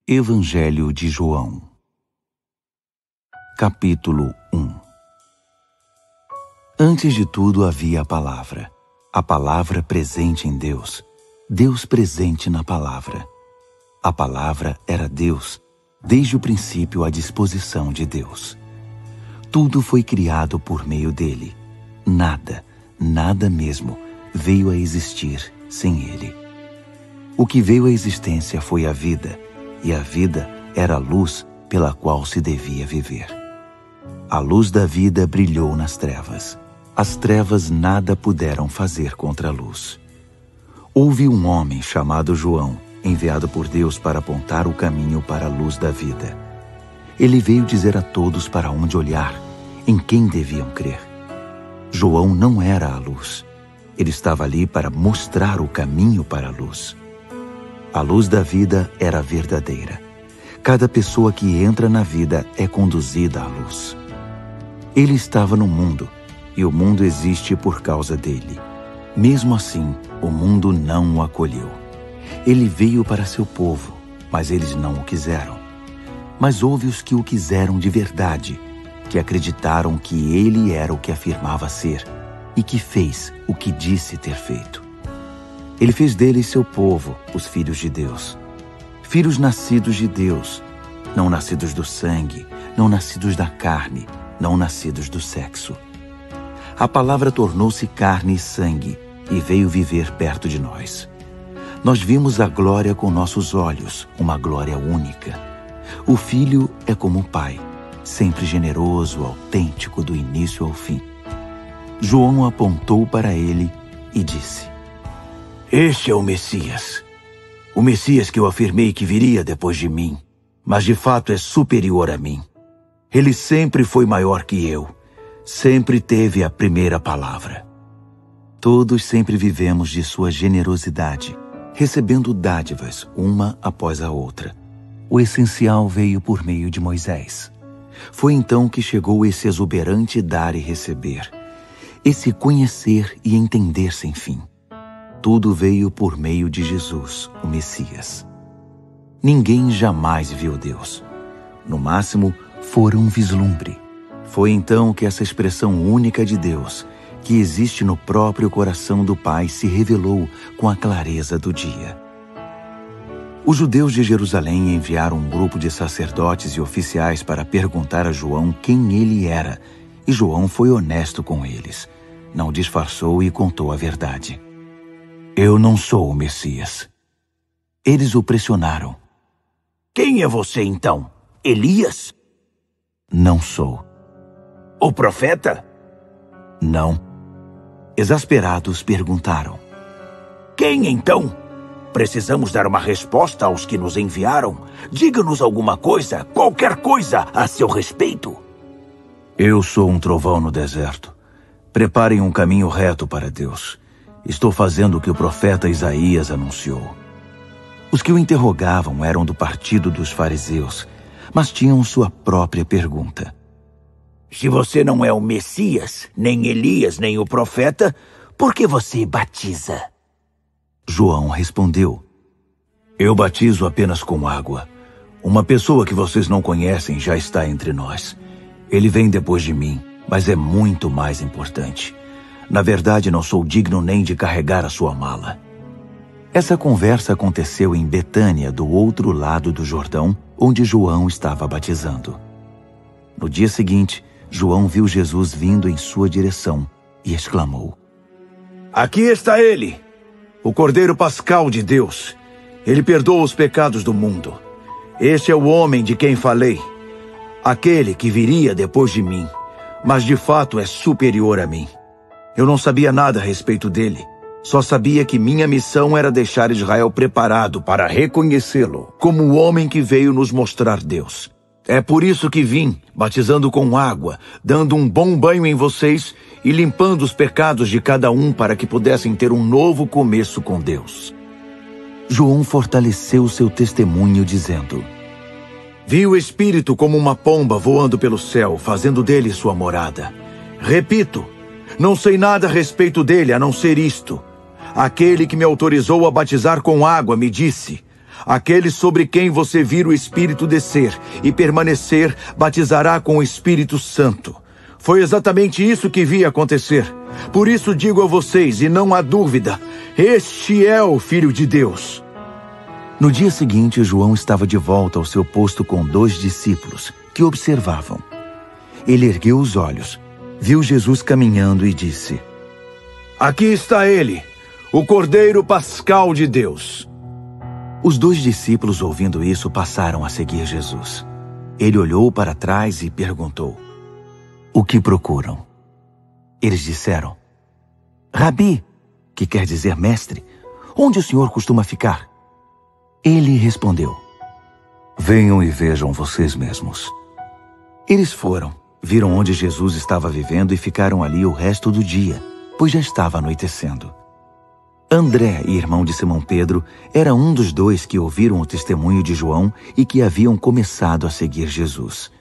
Evangelho de João, capítulo 1. Antes de tudo havia a palavra presente em Deus, Deus presente na palavra. A palavra era Deus, desde o princípio à disposição de Deus. Tudo foi criado por meio dele. Nada mesmo veio a existir sem ele. O que veio à existência foi a vida, e a vida era a luz pela qual se devia viver. A luz da vida brilhou nas trevas. As trevas nada puderam fazer contra a luz. Houve um homem chamado João, enviado por Deus para apontar o caminho para a luz da vida. Ele veio dizer a todos para onde olhar, em quem deviam crer. João não era a luz. Ele estava ali para mostrar o caminho para a luz. A luz da vida era verdadeira. Cada pessoa que entra na vida é conduzida à luz. Ele estava no mundo, e o mundo existe por causa dele. Mesmo assim, o mundo não o acolheu. Ele veio para seu povo, mas eles não o quiseram. Mas houve os que o quiseram de verdade, que acreditaram que ele era o que afirmava ser, e que fez o que disse ter feito. Ele fez deles seu povo, os filhos de Deus. Filhos nascidos de Deus, não nascidos do sangue, não nascidos da carne, não nascidos do sexo. A palavra tornou-se carne e sangue e veio viver perto de nós. Nós vimos a glória com nossos olhos, uma glória única. O Filho é como o Pai, sempre generoso, autêntico do início ao fim. João apontou para ele e disse: "Este é o Messias que eu afirmei que viria depois de mim, mas de fato é superior a mim. Ele sempre foi maior que eu, sempre teve a primeira palavra." Todos sempre vivemos de sua generosidade, recebendo dádivas uma após a outra. O essencial veio por meio de Moisés. Foi então que chegou esse exuberante dar e receber, esse conhecer e entender sem fim. Tudo veio por meio de Jesus, o Messias. Ninguém jamais viu Deus. No máximo, fora um vislumbre. Foi então que essa expressão única de Deus, que existe no próprio coração do Pai, se revelou com a clareza do dia. Os judeus de Jerusalém enviaram um grupo de sacerdotes e oficiais para perguntar a João quem ele era, e João foi honesto com eles. Não disfarçou e contou a verdade. "Eu não sou o Messias." Eles o pressionaram. "Quem é você então? Elias?" "Não sou." "O profeta?" "Não." Exasperados perguntaram: "Quem então? Precisamos dar uma resposta aos que nos enviaram. Diga-nos alguma coisa, qualquer coisa a seu respeito." "Eu sou um trovão no deserto. Preparem um caminho reto para Deus. Estou fazendo o que o profeta Isaías anunciou." Os que o interrogavam eram do partido dos fariseus, mas tinham sua própria pergunta. "Se você não é o Messias, nem Elias, nem o profeta, por que você batiza?" João respondeu: "Eu batizo apenas com água. Uma pessoa que vocês não conhecem já está entre nós. Ele vem depois de mim, mas é muito mais importante. Na verdade, não sou digno nem de carregar a sua mala." Essa conversa aconteceu em Betânia, do outro lado do Jordão, onde João estava batizando. No dia seguinte, João viu Jesus vindo em sua direção e exclamou: "Aqui está ele, o Cordeiro Pascal de Deus. Ele perdoa os pecados do mundo. Este é o homem de quem falei, aquele que viria depois de mim, mas de fato é superior a mim. Eu não sabia nada a respeito dele. Só sabia que minha missão era deixar Israel preparado para reconhecê-lo como o homem que veio nos mostrar Deus. É por isso que vim, batizando com água, dando um bom banho em vocês e limpando os pecados de cada um para que pudessem ter um novo começo com Deus." João fortaleceu seu testemunho dizendo: "Vi o Espírito como uma pomba voando pelo céu, fazendo dele sua morada. Repito, não sei nada a respeito dele a não ser isto. Aquele que me autorizou a batizar com água me disse: Aquele sobre quem você vir o Espírito descer e permanecer, batizará com o Espírito Santo. Foi exatamente isso que vi acontecer. Por isso digo a vocês, e não há dúvida, este é o Filho de Deus. No dia seguinte, João estava de volta ao seu posto com 2 discípulos, que observavam. Ele ergueu os olhos, viu Jesus caminhando e disse: Aqui está ele, o Cordeiro Pascal de Deus. Os 2 discípulos, ouvindo isso, passaram a seguir Jesus. Ele olhou para trás e perguntou: O que procuram? Eles disseram: Rabi, que quer dizer mestre, onde o senhor costuma ficar? Ele respondeu: Venham e vejam vocês mesmos. Eles foram, viram onde Jesus estava vivendo e ficaram ali o resto do dia, pois já estava anoitecendo. André, irmão de Simão Pedro, era um dos 2 que ouviram o testemunho de João e que haviam começado a seguir Jesus.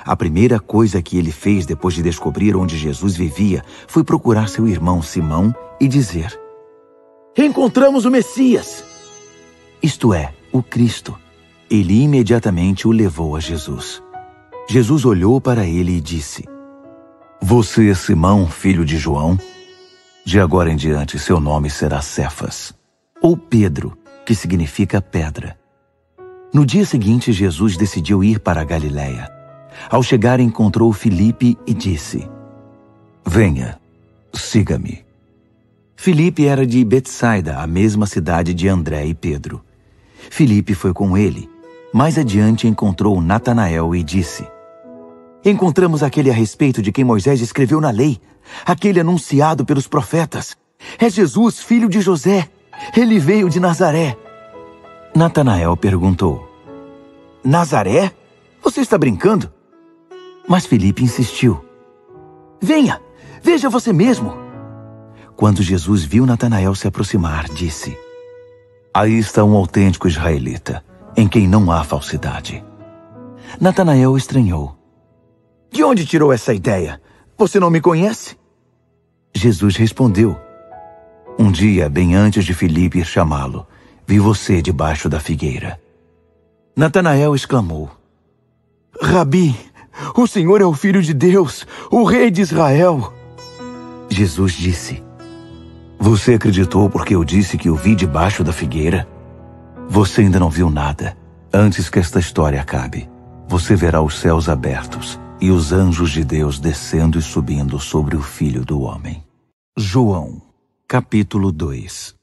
A primeira coisa que ele fez depois de descobrir onde Jesus vivia foi procurar seu irmão Simão e dizer: Encontramos o Messias! Isto é, o Cristo. Ele imediatamente o levou a Jesus. Jesus olhou para ele e disse: Você é Simão, filho de João? De agora em diante seu nome será Cefas, ou Pedro, que significa pedra. No dia seguinte, Jesus decidiu ir para a Galiléia. Ao chegar, encontrou Filipe e disse: Venha, siga-me. Filipe era de Betsaida, a mesma cidade de André e Pedro. Filipe foi com ele. Mais adiante encontrou Natanael e disse: Encontramos aquele a respeito de quem Moisés escreveu na lei, aquele anunciado pelos profetas. É Jesus, filho de José. Ele veio de Nazaré. Natanael perguntou: Nazaré? Você está brincando? Mas Filipe insistiu: Venha, veja você mesmo. Quando Jesus viu Natanael se aproximar, disse: Aí está um autêntico israelita, em quem não há falsidade. Natanael estranhou: De onde tirou essa ideia? Você não me conhece? Jesus respondeu: Um dia, bem antes de Filipe ir chamá-lo, vi você debaixo da figueira. Natanael exclamou: Rabi, o Senhor é o Filho de Deus, o Rei de Israel. Jesus disse: Você acreditou porque eu disse que o vi debaixo da figueira? Você ainda não viu nada. Antes que esta história acabe, você verá os céus abertos e os anjos de Deus descendo e subindo sobre o Filho do Homem. João, capítulo 2.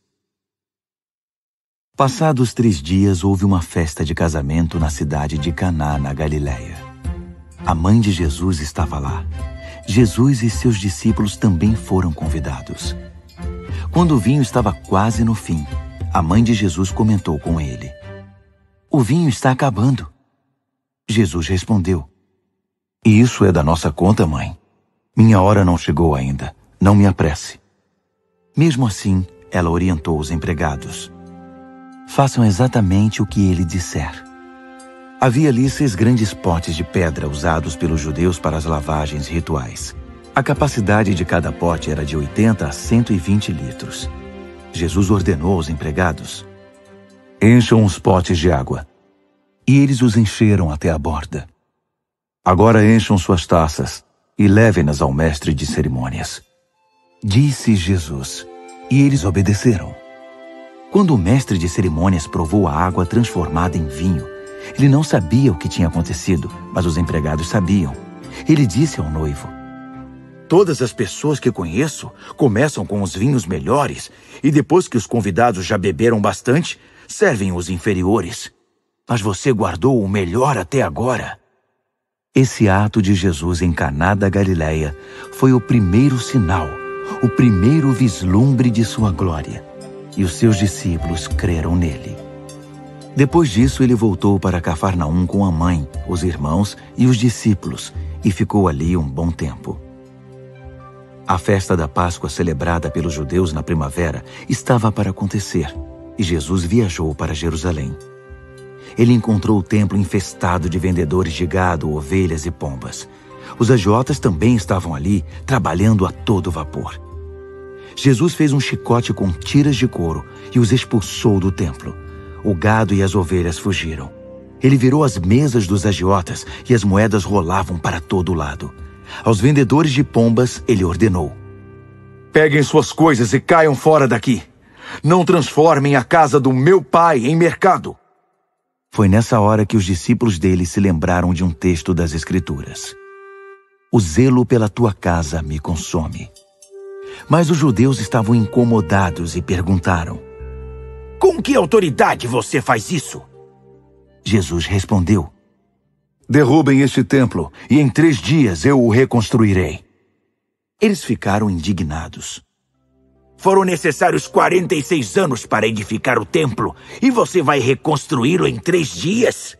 Passados 3 dias, houve uma festa de casamento na cidade de Caná, na Galiléia. A mãe de Jesus estava lá. Jesus e seus discípulos também foram convidados. Quando o vinho estava quase no fim, a mãe de Jesus comentou com ele: O vinho está acabando. Jesus respondeu: E isso é da nossa conta, mãe? Minha hora não chegou ainda. Não me apresse. Mesmo assim, ela orientou os empregados: Façam exatamente o que ele disser. Havia ali 6 grandes potes de pedra usados pelos judeus para as lavagens rituais. A capacidade de cada pote era de 80 a 120 litros. Jesus ordenou aos empregados: Encham os potes de água. E eles os encheram até a borda. Agora encham suas taças e levem-nas ao mestre de cerimônias, disse Jesus, e eles obedeceram. Quando o mestre de cerimônias provou a água transformada em vinho, ele não sabia o que tinha acontecido, mas os empregados sabiam. Ele disse ao noivo: Todas as pessoas que conheço começam com os vinhos melhores e depois que os convidados já beberam bastante, servem os inferiores. Mas você guardou o melhor até agora. Esse ato de Jesus em Caná da Galiléia foi o primeiro sinal, o primeiro vislumbre de sua glória, e os seus discípulos creram nele. Depois disso, ele voltou para Cafarnaum com a mãe, os irmãos e os discípulos, e ficou ali um bom tempo. A festa da Páscoa, celebrada pelos judeus na primavera, estava para acontecer, e Jesus viajou para Jerusalém. Ele encontrou o templo infestado de vendedores de gado, ovelhas e pombas. Os agiotas também estavam ali, trabalhando a todo vapor. Jesus fez um chicote com tiras de couro e os expulsou do templo. o gado e as ovelhas fugiram. Ele virou as mesas dos agiotas e as moedas rolavam para todo lado. Aos vendedores de pombas, ele ordenou: peguem suas coisas e caiam fora daqui. Não transformem a casa do meu pai em mercado. Foi nessa hora que os discípulos dele se lembraram de um texto das Escrituras: o zelo pela tua casa me consome. Mas os judeus estavam incomodados e perguntaram: com que autoridade você faz isso? Jesus respondeu: derrubem este templo e em 3 dias eu o reconstruirei. Eles ficaram indignados. Foram necessários 46 anos para edificar o templo e você vai reconstruí-lo em 3 dias?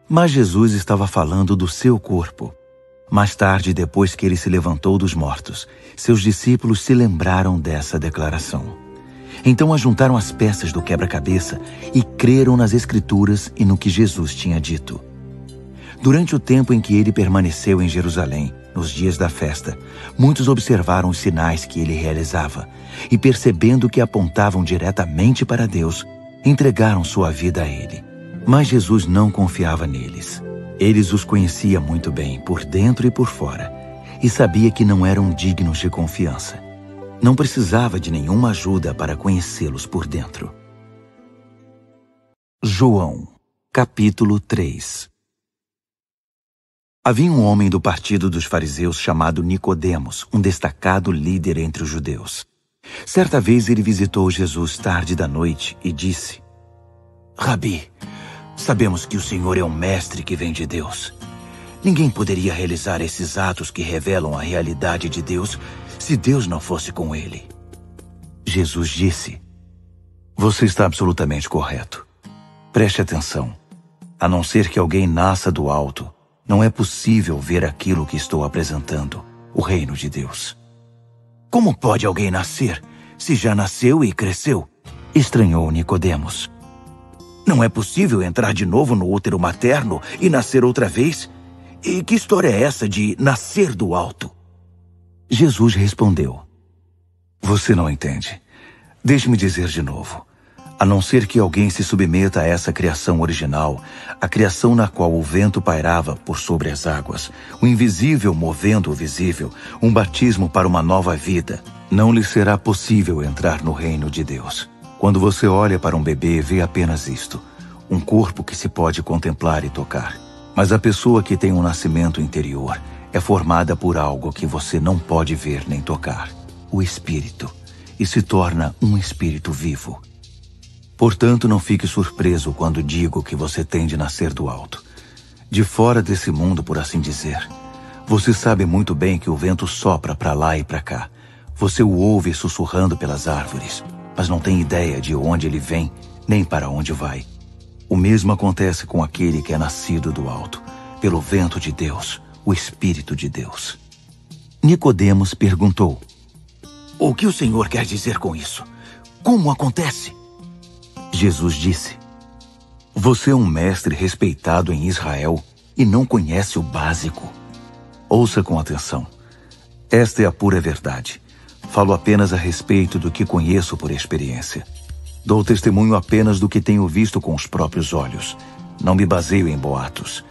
Mas Jesus estava falando do seu corpo. Mais tarde, depois que ele se levantou dos mortos, seus discípulos se lembraram dessa declaração. Então ajuntaram as peças do quebra-cabeça e creram nas Escrituras e no que Jesus tinha dito. Durante o tempo em que ele permaneceu em Jerusalém, nos dias da festa, muitos observaram os sinais que ele realizava e, percebendo que apontavam diretamente para Deus, entregaram sua vida a ele. Mas Jesus não confiava neles. Eles os conhecia muito bem, por dentro e por fora, e sabia que não eram dignos de confiança. Não precisava de nenhuma ajuda para conhecê-los por dentro. João, capítulo 3. Havia um homem do partido dos fariseus chamado Nicodemos, um destacado líder entre os judeus. Certa vez ele visitou Jesus tarde da noite e disse: Rabi, sabemos que o Senhor é um mestre que vem de Deus. Ninguém poderia realizar esses atos que revelam a realidade de Deus se Deus não fosse com ele. Jesus disse: você está absolutamente correto. Preste atenção. A não ser que alguém nasça do alto, não é possível ver aquilo que estou apresentando, o reino de Deus. Como pode alguém nascer se já nasceu e cresceu? Estranhou Nicodemos. Não é possível entrar de novo no útero materno e nascer outra vez? E que história é essa de nascer do alto? Jesus respondeu: você não entende. Deixe-me dizer de novo. A não ser que alguém se submeta a essa criação original, a criação na qual o vento pairava por sobre as águas, o invisível movendo o visível, um batismo para uma nova vida, não lhe será possível entrar no reino de Deus. Quando você olha para um bebê, vê apenas isto: um corpo que se pode contemplar e tocar. Mas a pessoa que tem um nascimento interior é formada por algo que você não pode ver nem tocar, o Espírito, e se torna um espírito vivo. Portanto, não fique surpreso quando digo que você tem de nascer do alto. De fora desse mundo, por assim dizer. Você sabe muito bem que o vento sopra para lá e para cá. Você o ouve sussurrando pelas árvores, mas não tem ideia de onde ele vem, nem para onde vai. O mesmo acontece com aquele que é nascido do alto, pelo vento de Deus, o Espírito de Deus. Nicodemos perguntou: o que o Senhor quer dizer com isso? Como acontece? Jesus disse: você é um mestre respeitado em Israel e não conhece o básico. Ouça com atenção. Esta é a pura verdade. Falo apenas a respeito do que conheço por experiência. Dou testemunho apenas do que tenho visto com os próprios olhos. Não me baseio em boatos.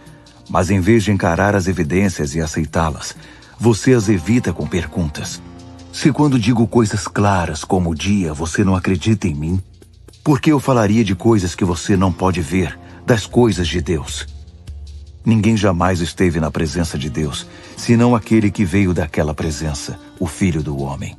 Mas em vez de encarar as evidências e aceitá-las, você as evita com perguntas. Se quando digo coisas claras como o dia, você não acredita em mim, por que eu falaria de coisas que você não pode ver, das coisas de Deus? Ninguém jamais esteve na presença de Deus, senão aquele que veio daquela presença, o Filho do Homem.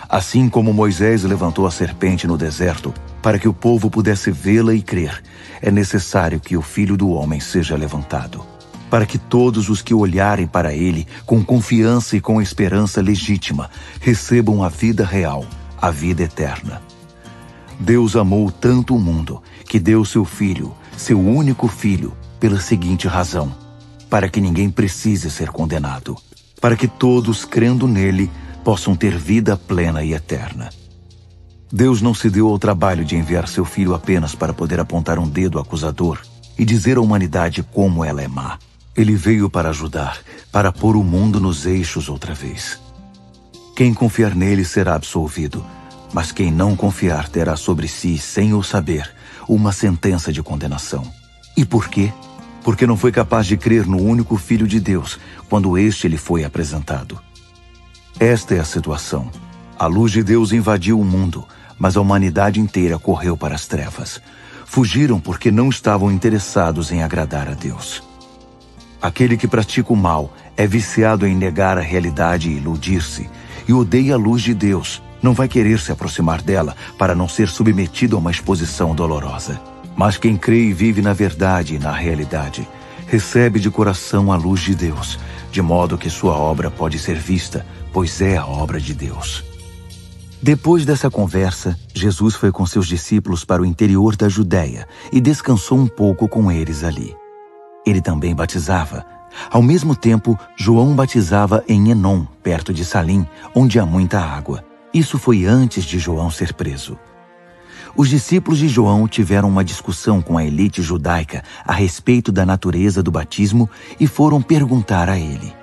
Assim como Moisés levantou a serpente no deserto, para que o povo pudesse vê-la e crer, é necessário que o Filho do Homem seja levantado, para que todos os que olharem para ele, com confiança e com esperança legítima, recebam a vida real, a vida eterna. Deus amou tanto o mundo, que deu seu Filho, seu único Filho, pela seguinte razão: para que ninguém precise ser condenado, para que todos, crendo nele, possam ter vida plena e eterna. Deus não se deu ao trabalho de enviar seu Filho apenas para poder apontar um dedo acusador e dizer à humanidade como ela é má. Ele veio para ajudar, para pôr o mundo nos eixos outra vez. Quem confiar nele será absolvido, mas quem não confiar terá sobre si, sem o saber, uma sentença de condenação. E por quê? Porque não foi capaz de crer no único Filho de Deus quando este lhe foi apresentado. Esta é a situação. A luz de Deus invadiu o mundo, mas a humanidade inteira correu para as trevas. Fugiram porque não estavam interessados em agradar a Deus. Aquele que pratica o mal é viciado em negar a realidade e iludir-se, e odeia a luz de Deus. Não vai querer se aproximar dela para não ser submetido a uma exposição dolorosa. Mas quem crê e vive na verdade e na realidade, recebe de coração a luz de Deus, de modo que sua obra pode ser vista, pois é a obra de Deus. Depois dessa conversa, Jesus foi com seus discípulos para o interior da Judéia e descansou um pouco com eles ali. Ele também batizava. Ao mesmo tempo, João batizava em Enom, perto de Salim, onde há muita água. Isso foi antes de João ser preso. Os discípulos de João tiveram uma discussão com a elite judaica a respeito da natureza do batismo e foram perguntar a ele: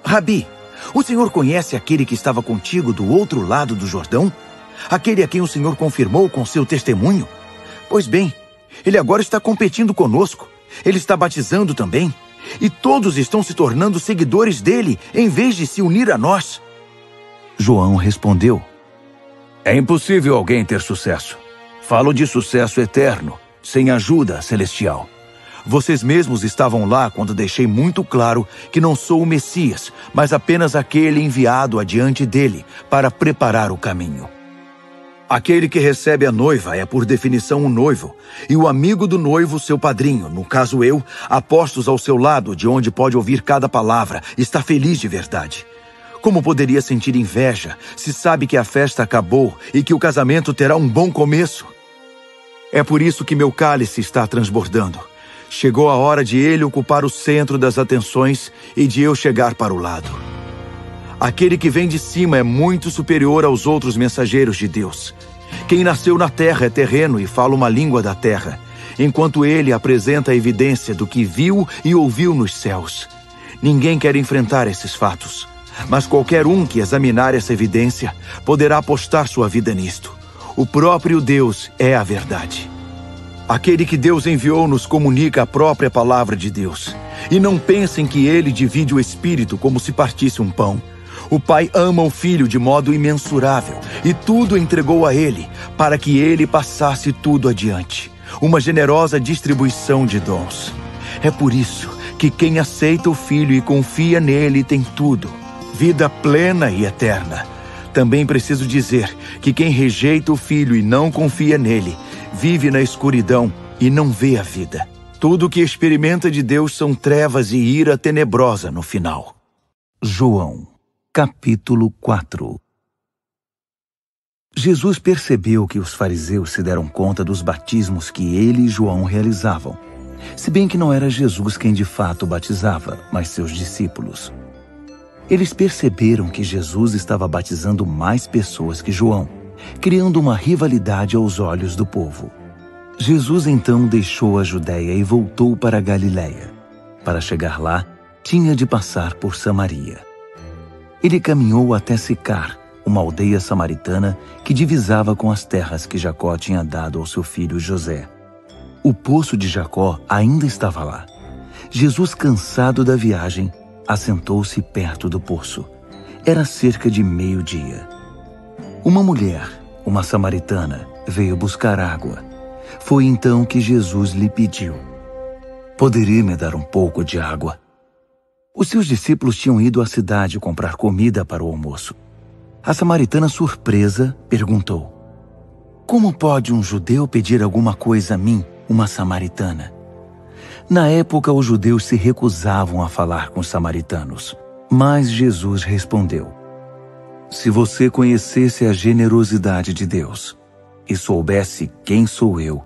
Rabi, o senhor conhece aquele que estava contigo do outro lado do Jordão? Aquele a quem o senhor confirmou com seu testemunho? Pois bem, ele agora está competindo conosco. Ele está batizando também. E todos estão se tornando seguidores dele, em vez de se unir a nós. João respondeu: É impossível alguém ter sucesso. Falo de sucesso eterno, sem ajuda celestial. Vocês mesmos estavam lá quando deixei muito claro que não sou o Messias, mas apenas aquele enviado adiante dele para preparar o caminho. Aquele que recebe a noiva é por definição um noivo, e o amigo do noivo seu padrinho, no caso eu, apostos ao seu lado de onde pode ouvir cada palavra, está feliz de verdade. Como poderia sentir inveja se sabe que a festa acabou e que o casamento terá um bom começo? É por isso que meu cálice está transbordando. Chegou a hora de ele ocupar o centro das atenções e de eu chegar para o lado. Aquele que vem de cima é muito superior aos outros mensageiros de Deus. Quem nasceu na terra é terreno e fala uma língua da terra, enquanto ele apresenta a evidência do que viu e ouviu nos céus. Ninguém quer enfrentar esses fatos, mas qualquer um que examinar essa evidência poderá apostar sua vida nisto. O próprio Deus é a verdade. Aquele que Deus enviou nos comunica a própria palavra de Deus. E não pensem que ele divide o Espírito como se partisse um pão. O Pai ama o Filho de modo imensurável e tudo entregou a ele, para que ele passasse tudo adiante. Uma generosa distribuição de dons. É por isso que quem aceita o Filho e confia nele tem tudo. Vida plena e eterna. Também preciso dizer que quem rejeita o Filho e não confia nele, vive na escuridão e não vê a vida. Tudo que experimenta de Deus são trevas e ira tenebrosa no final. João, capítulo 4. Jesus percebeu que os fariseus se deram conta dos batismos que ele e João realizavam, se bem que não era Jesus quem de fato batizava, mas seus discípulos. Eles perceberam que Jesus estava batizando mais pessoas que João, criando uma rivalidade aos olhos do povo. Jesus então deixou a Judéia e voltou para a Galiléia. Para chegar lá, tinha de passar por Samaria. Ele caminhou até Sicar, uma aldeia samaritana que divisava com as terras que Jacó tinha dado ao seu filho José. O poço de Jacó ainda estava lá. Jesus, cansado da viagem, assentou-se perto do poço. Era cerca de meio-dia. Uma mulher, uma samaritana, veio buscar água. Foi então que Jesus lhe pediu: "Poderia me dar um pouco de água?" Os seus discípulos tinham ido à cidade comprar comida para o almoço. A samaritana, surpresa, perguntou: "Como pode um judeu pedir alguma coisa a mim, uma samaritana?" Na época, os judeus se recusavam a falar com os samaritanos. Mas Jesus respondeu: "Se você conhecesse a generosidade de Deus e soubesse quem sou eu,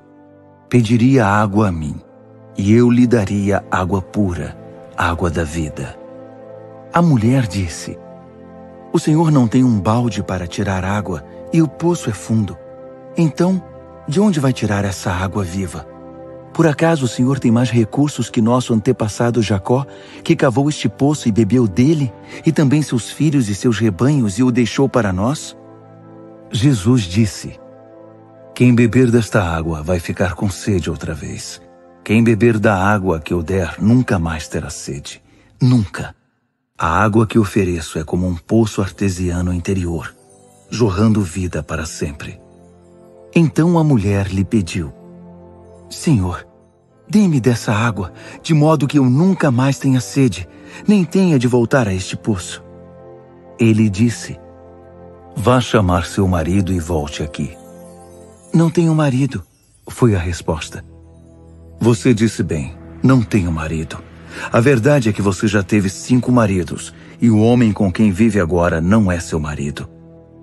pediria água a mim, e eu lhe daria água pura, água da vida." A mulher disse: "O Senhor não tem um balde para tirar água e o poço é fundo. Então, de onde vai tirar essa água viva? Por acaso o Senhor tem mais recursos que nosso antepassado Jacó, que cavou este poço e bebeu dele, e também seus filhos e seus rebanhos, e o deixou para nós?" Jesus disse: Quem beber desta água vai ficar com sede outra vez. Quem beber da água que eu der nunca mais terá sede. Nunca. A água que ofereço é como um poço artesiano interior, jorrando vida para sempre. Então a mulher lhe pediu: Senhor, dê-me dessa água, de modo que eu nunca mais tenha sede, nem tenha de voltar a este poço. Ele disse: Vá chamar seu marido e volte aqui. Não tenho marido, foi a resposta. Você disse bem, não tenho marido. A verdade é que você já teve 5 maridos, e o homem com quem vive agora não é seu marido.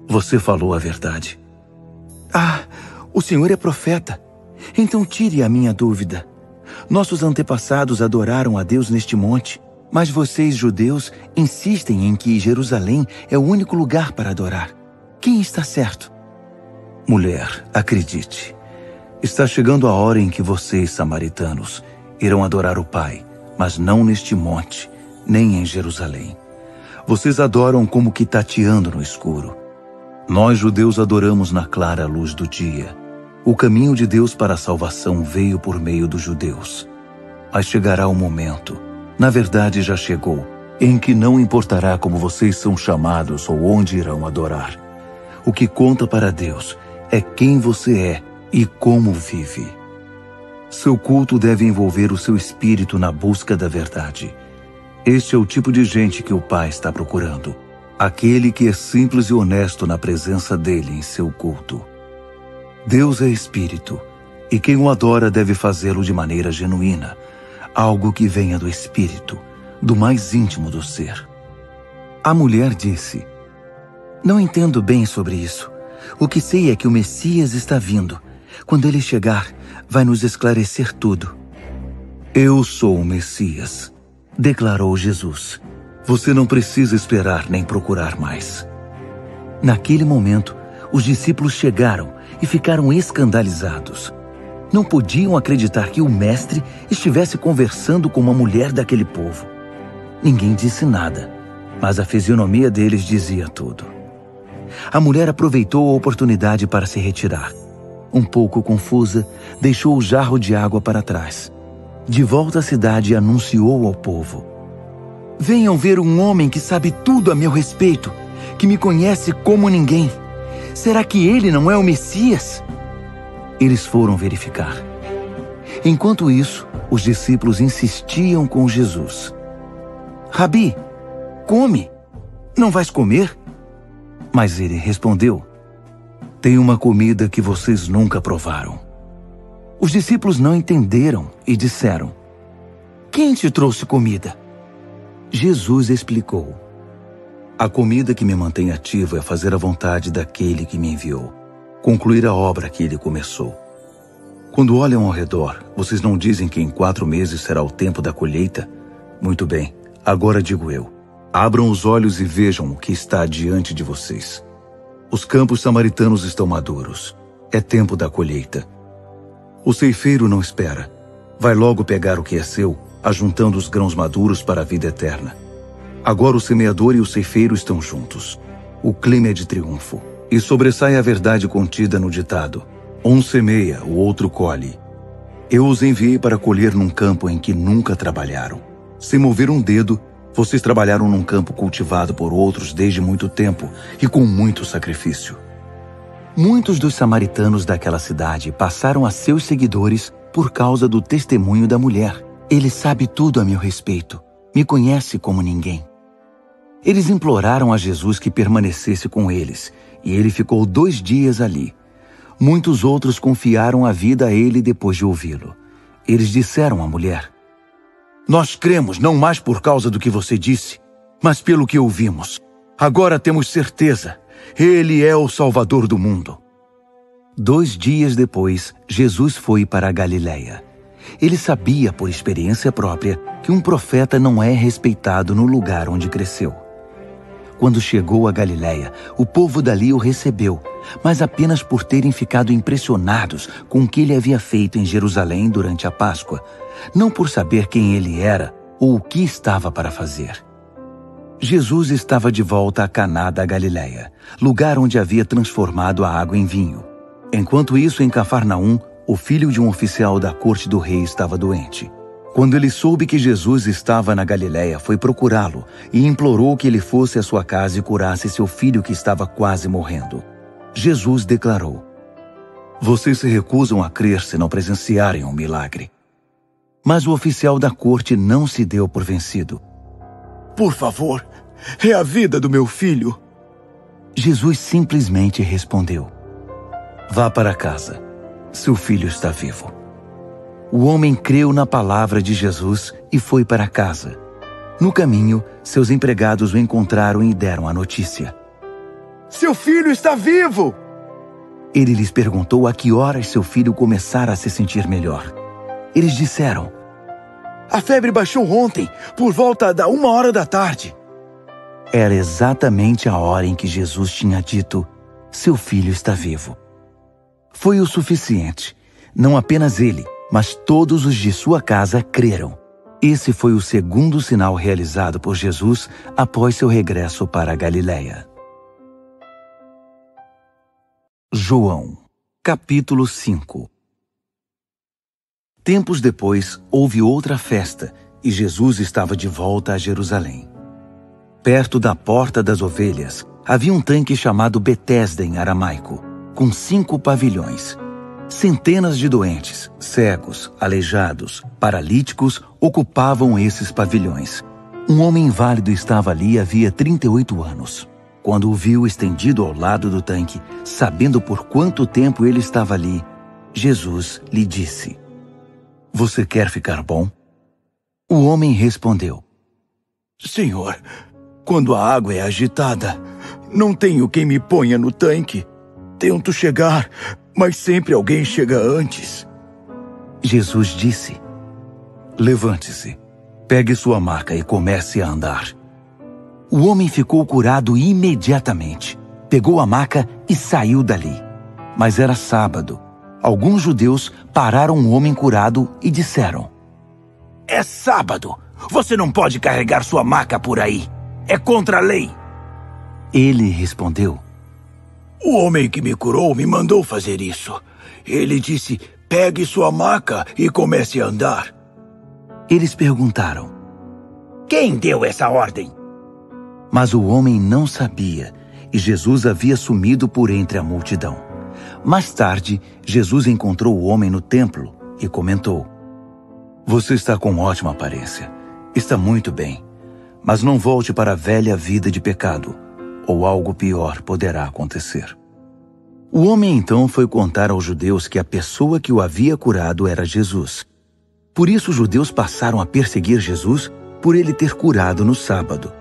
Você falou a verdade. Ah, o senhor é profeta. Então tire a minha dúvida. Nossos antepassados adoraram a Deus neste monte, mas vocês, judeus, insistem em que Jerusalém é o único lugar para adorar. Quem está certo? Mulher, acredite. Está chegando a hora em que vocês, samaritanos, irão adorar o Pai, mas não neste monte, nem em Jerusalém. Vocês adoram como que tateando no escuro. Nós, judeus, adoramos na clara luz do dia. O caminho de Deus para a salvação veio por meio dos judeus. Mas chegará o momento, na verdade já chegou, em que não importará como vocês são chamados ou onde irão adorar. O que conta para Deus é quem você é e como vive. Seu culto deve envolver o seu espírito na busca da verdade. Este é o tipo de gente que o Pai está procurando. Aquele que é simples e honesto na presença dele em seu culto. Deus é espírito, e quem o adora deve fazê-lo de maneira genuína, algo que venha do espírito, do mais íntimo do ser. A mulher disse: Não entendo bem sobre isso. O que sei é que o Messias está vindo. Quando ele chegar, vai nos esclarecer tudo. Eu sou o Messias, declarou Jesus. Você não precisa esperar nem procurar mais. Naquele momento, os discípulos chegaram e ficaram escandalizados. Não podiam acreditar que o mestre estivesse conversando com uma mulher daquele povo. Ninguém disse nada, mas a fisionomia deles dizia tudo. A mulher aproveitou a oportunidade para se retirar. Um pouco confusa, deixou o jarro de água para trás. De volta à cidade, anunciou ao povo: Venham ver um homem que sabe tudo a meu respeito, que me conhece como ninguém. Será que ele não é o Messias? Eles foram verificar. Enquanto isso, os discípulos insistiam com Jesus. Rabi, come. Não vais comer? Mas ele respondeu: Tem uma comida que vocês nunca provaram. Os discípulos não entenderam e disseram: Quem te trouxe comida? Jesus explicou: A comida que me mantém ativo é fazer a vontade daquele que me enviou, concluir a obra que ele começou. Quando olham ao redor, vocês não dizem que em 4 meses será o tempo da colheita? Muito bem, agora digo eu: abram os olhos e vejam o que está diante de vocês. Os campos samaritanos estão maduros. É tempo da colheita. O ceifeiro não espera. Vai logo pegar o que é seu, ajuntando os grãos maduros para a vida eterna. Agora o semeador e o ceifeiro estão juntos. O clima é de triunfo. E sobressai a verdade contida no ditado: um semeia, o outro colhe. Eu os enviei para colher num campo em que nunca trabalharam. Sem mover um dedo, vocês trabalharam num campo cultivado por outros desde muito tempo e com muito sacrifício. Muitos dos samaritanos daquela cidade passaram a seus seguidores por causa do testemunho da mulher. Ele sabe tudo a meu respeito, me conhece como ninguém. Eles imploraram a Jesus que permanecesse com eles, e ele ficou 2 dias ali. Muitos outros confiaram a vida a ele depois de ouvi-lo. Eles disseram à mulher: Nós cremos não mais por causa do que você disse, mas pelo que ouvimos. Agora temos certeza, ele é o Salvador do mundo. 2 dias depois, Jesus foi para a Galileia. Ele sabia por experiência própria que um profeta não é respeitado no lugar onde cresceu. Quando chegou a Galileia, o povo dali o recebeu, mas apenas por terem ficado impressionados com o que ele havia feito em Jerusalém durante a Páscoa, não por saber quem ele era ou o que estava para fazer. Jesus estava de volta a Caná da Galileia, lugar onde havia transformado a água em vinho. Enquanto isso, em Cafarnaum, o filho de um oficial da corte do rei estava doente. Quando ele soube que Jesus estava na Galiléia, foi procurá-lo e implorou que ele fosse à sua casa e curasse seu filho que estava quase morrendo. Jesus declarou: "Vocês se recusam a crer se não presenciarem um milagre." Mas o oficial da corte não se deu por vencido. "Por favor, é a vida do meu filho." Jesus simplesmente respondeu: "Vá para casa. Seu filho está vivo." O homem creu na palavra de Jesus e foi para casa. No caminho, seus empregados o encontraram e deram a notícia. "Seu filho está vivo!" Ele lhes perguntou a que horas seu filho começara a se sentir melhor. Eles disseram: "A febre baixou ontem, por volta da 1h da tarde." Era exatamente a hora em que Jesus tinha dito: "Seu filho está vivo." Foi o suficiente. Não apenas ele, mas todos os de sua casa creram. Esse foi o segundo sinal realizado por Jesus após seu regresso para a Galiléia. João, capítulo 5. Tempos depois, houve outra festa e Jesus estava de volta a Jerusalém. Perto da Porta das Ovelhas, havia um tanque chamado Betesda em aramaico, com 5 pavilhões. Centenas de doentes, cegos, aleijados, paralíticos ocupavam esses pavilhões. Um homem inválido estava ali havia 38 anos. Quando o viu estendido ao lado do tanque, sabendo por quanto tempo ele estava ali, Jesus lhe disse: "Você quer ficar bom?" O homem respondeu: "Senhor, quando a água é agitada, não tenho quem me ponha no tanque. Tento chegar, mas sempre alguém chega antes." Jesus disse: "Levante-se, pegue sua maca e comece a andar." O homem ficou curado imediatamente. Pegou a maca e saiu dali. Mas era sábado. Alguns judeus pararam o homem curado e disseram: "É sábado. Você não pode carregar sua maca por aí. É contra a lei." Ele respondeu: "O homem que me curou me mandou fazer isso. Ele disse: pegue sua maca e comece a andar." Eles perguntaram: "Quem deu essa ordem?" Mas o homem não sabia, e Jesus havia sumido por entre a multidão. Mais tarde, Jesus encontrou o homem no templo e comentou: "Você está com ótima aparência. Está muito bem. Mas não volte para a velha vida de pecado, ou algo pior poderá acontecer." O homem então foi contar aos judeus que a pessoa que o havia curado era Jesus. Por isso os judeus passaram a perseguir Jesus por ele ter curado no sábado.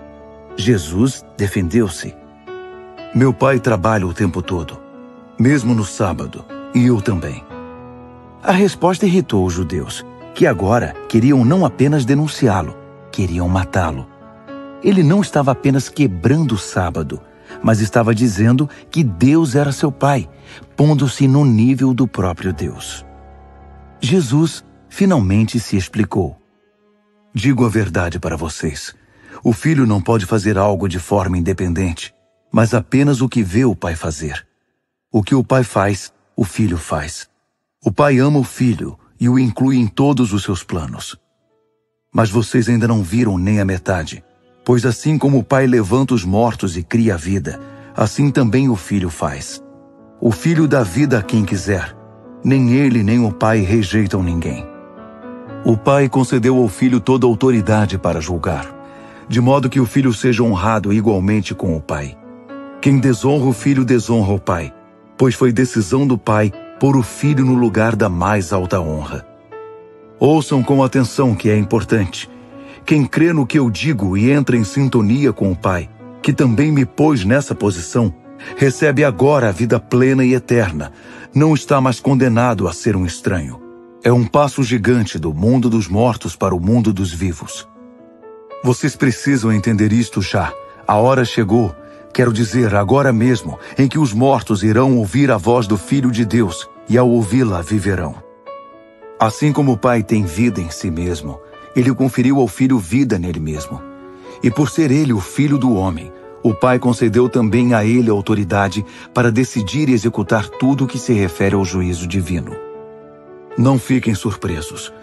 Jesus defendeu-se: "Meu pai trabalha o tempo todo, mesmo no sábado, e eu também." A resposta irritou os judeus, que agora queriam não apenas denunciá-lo, queriam matá-lo. Ele não estava apenas quebrando o sábado, mas estava dizendo que Deus era seu pai, pondo-se no nível do próprio Deus. Jesus finalmente se explicou: "Digo a verdade para vocês. O filho não pode fazer algo de forma independente, mas apenas o que vê o pai fazer. O que o pai faz, o filho faz. O pai ama o filho e o inclui em todos os seus planos. Mas vocês ainda não viram nem a metade, pois assim como o pai levanta os mortos e cria a vida, assim também o filho faz. O filho dá vida a quem quiser. Nem ele nem o pai rejeitam ninguém. O pai concedeu ao filho toda a autoridade para julgar, de modo que o filho seja honrado igualmente com o pai. Quem desonra o filho desonra o pai, pois foi decisão do pai pôr o filho no lugar da mais alta honra. Ouçam com atenção que é importante. Quem crê no que eu digo e entra em sintonia com o Pai, que também me pôs nessa posição, recebe agora a vida plena e eterna. Não está mais condenado a ser um estranho. É um passo gigante do mundo dos mortos para o mundo dos vivos. Vocês precisam entender isto já. A hora chegou, quero dizer, agora mesmo, em que os mortos irão ouvir a voz do Filho de Deus e ao ouvi-la viverão. Assim como o Pai tem vida em si mesmo, Ele conferiu ao Filho vida nele mesmo. E por ser Ele o Filho do homem, O Pai concedeu também a ele autoridade para decidir e executar tudo o que se refere ao juízo divino. Não fiquem surpresos.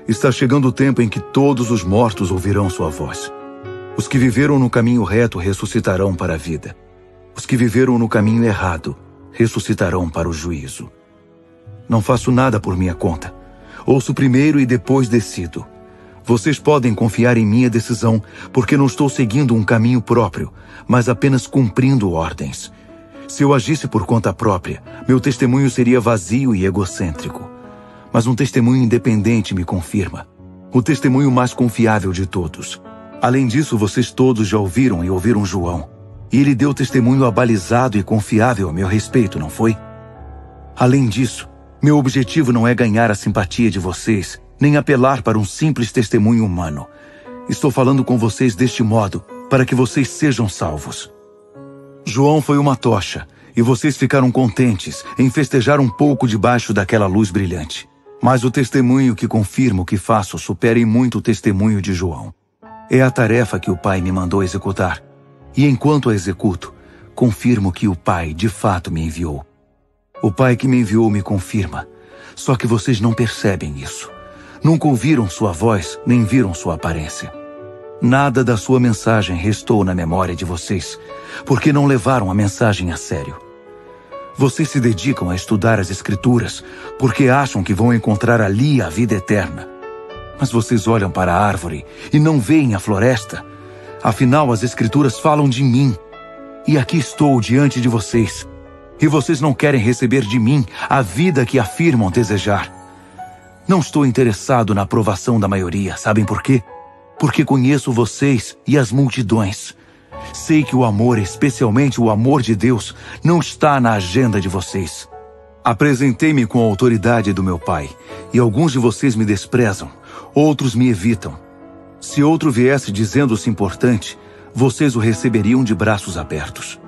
Está chegando o tempo em que todos os mortos ouvirão sua voz. Os que viveram no caminho reto ressuscitarão para a vida. Os que viveram no caminho errado ressuscitarão para o juízo. Não faço nada por minha conta. Ouço primeiro e depois decido. Vocês podem confiar em minha decisão, porque não estou seguindo um caminho próprio, mas apenas cumprindo ordens. Se eu agisse por conta própria, meu testemunho seria vazio e egocêntrico. Mas um testemunho independente me confirma. O testemunho mais confiável de todos. Além disso, vocês todos já ouviram e ouviram João. E ele deu testemunho abalizado e confiável a meu respeito, não foi? Além disso, meu objetivo não é ganhar a simpatia de vocês, nem apelar para um simples testemunho humano. Estou falando com vocês deste modo, para que vocês sejam salvos. João foi uma tocha, e vocês ficaram contentes em festejar um pouco debaixo daquela luz brilhante. Mas o testemunho que confirmo que faço supera em muito o testemunho de João. É a tarefa que o Pai me mandou executar. E enquanto a executo, confirmo que o Pai de fato me enviou. O Pai que me enviou me confirma, só que vocês não percebem isso. Nunca ouviram sua voz, nem viram sua aparência. Nada da sua mensagem restou na memória de vocês, porque não levaram a mensagem a sério. Vocês se dedicam a estudar as Escrituras, porque acham que vão encontrar ali a vida eterna. Mas vocês olham para a árvore e não veem a floresta. Afinal, as Escrituras falam de mim. E aqui estou diante de vocês. E vocês não querem receber de mim a vida que afirmam desejar. Não estou interessado na aprovação da maioria, sabem por quê? Porque conheço vocês e as multidões. Sei que o amor, especialmente o amor de Deus, não está na agenda de vocês. Apresentei-me com a autoridade do meu Pai, e alguns de vocês me desprezam, outros me evitam. Se outro viesse dizendo-se importante, vocês o receberiam de braços abertos.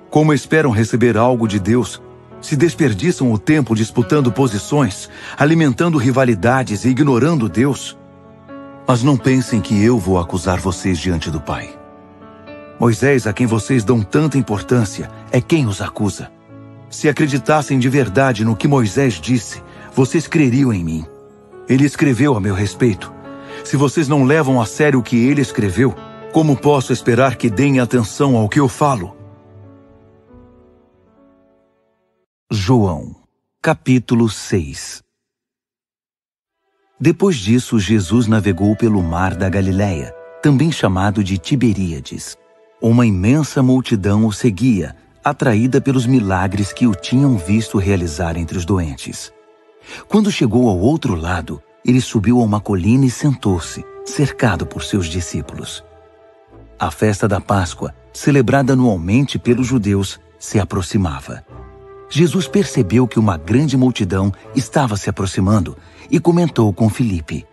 Como esperam receber algo de Deus, se desperdiçam o tempo disputando posições, alimentando rivalidades e ignorando Deus? Mas não pensem que eu vou acusar vocês diante do Pai. Moisés, a quem vocês dão tanta importância, é quem os acusa. Se acreditassem de verdade no que Moisés disse, vocês creriam em mim. Ele escreveu a meu respeito. Se vocês não levam a sério o que ele escreveu, como posso esperar que deem atenção ao que eu falo? João, capítulo 6. Depois disso, Jesus navegou pelo mar da Galileia, também chamado de Tiberíades. Uma imensa multidão o seguia, atraída pelos milagres que o tinham visto realizar entre os doentes. Quando chegou ao outro lado, ele subiu a uma colina e sentou-se, cercado por seus discípulos. A festa da Páscoa, celebrada anualmente pelos judeus, se aproximava. Jesus percebeu que uma grande multidão estava se aproximando e comentou com Filipe: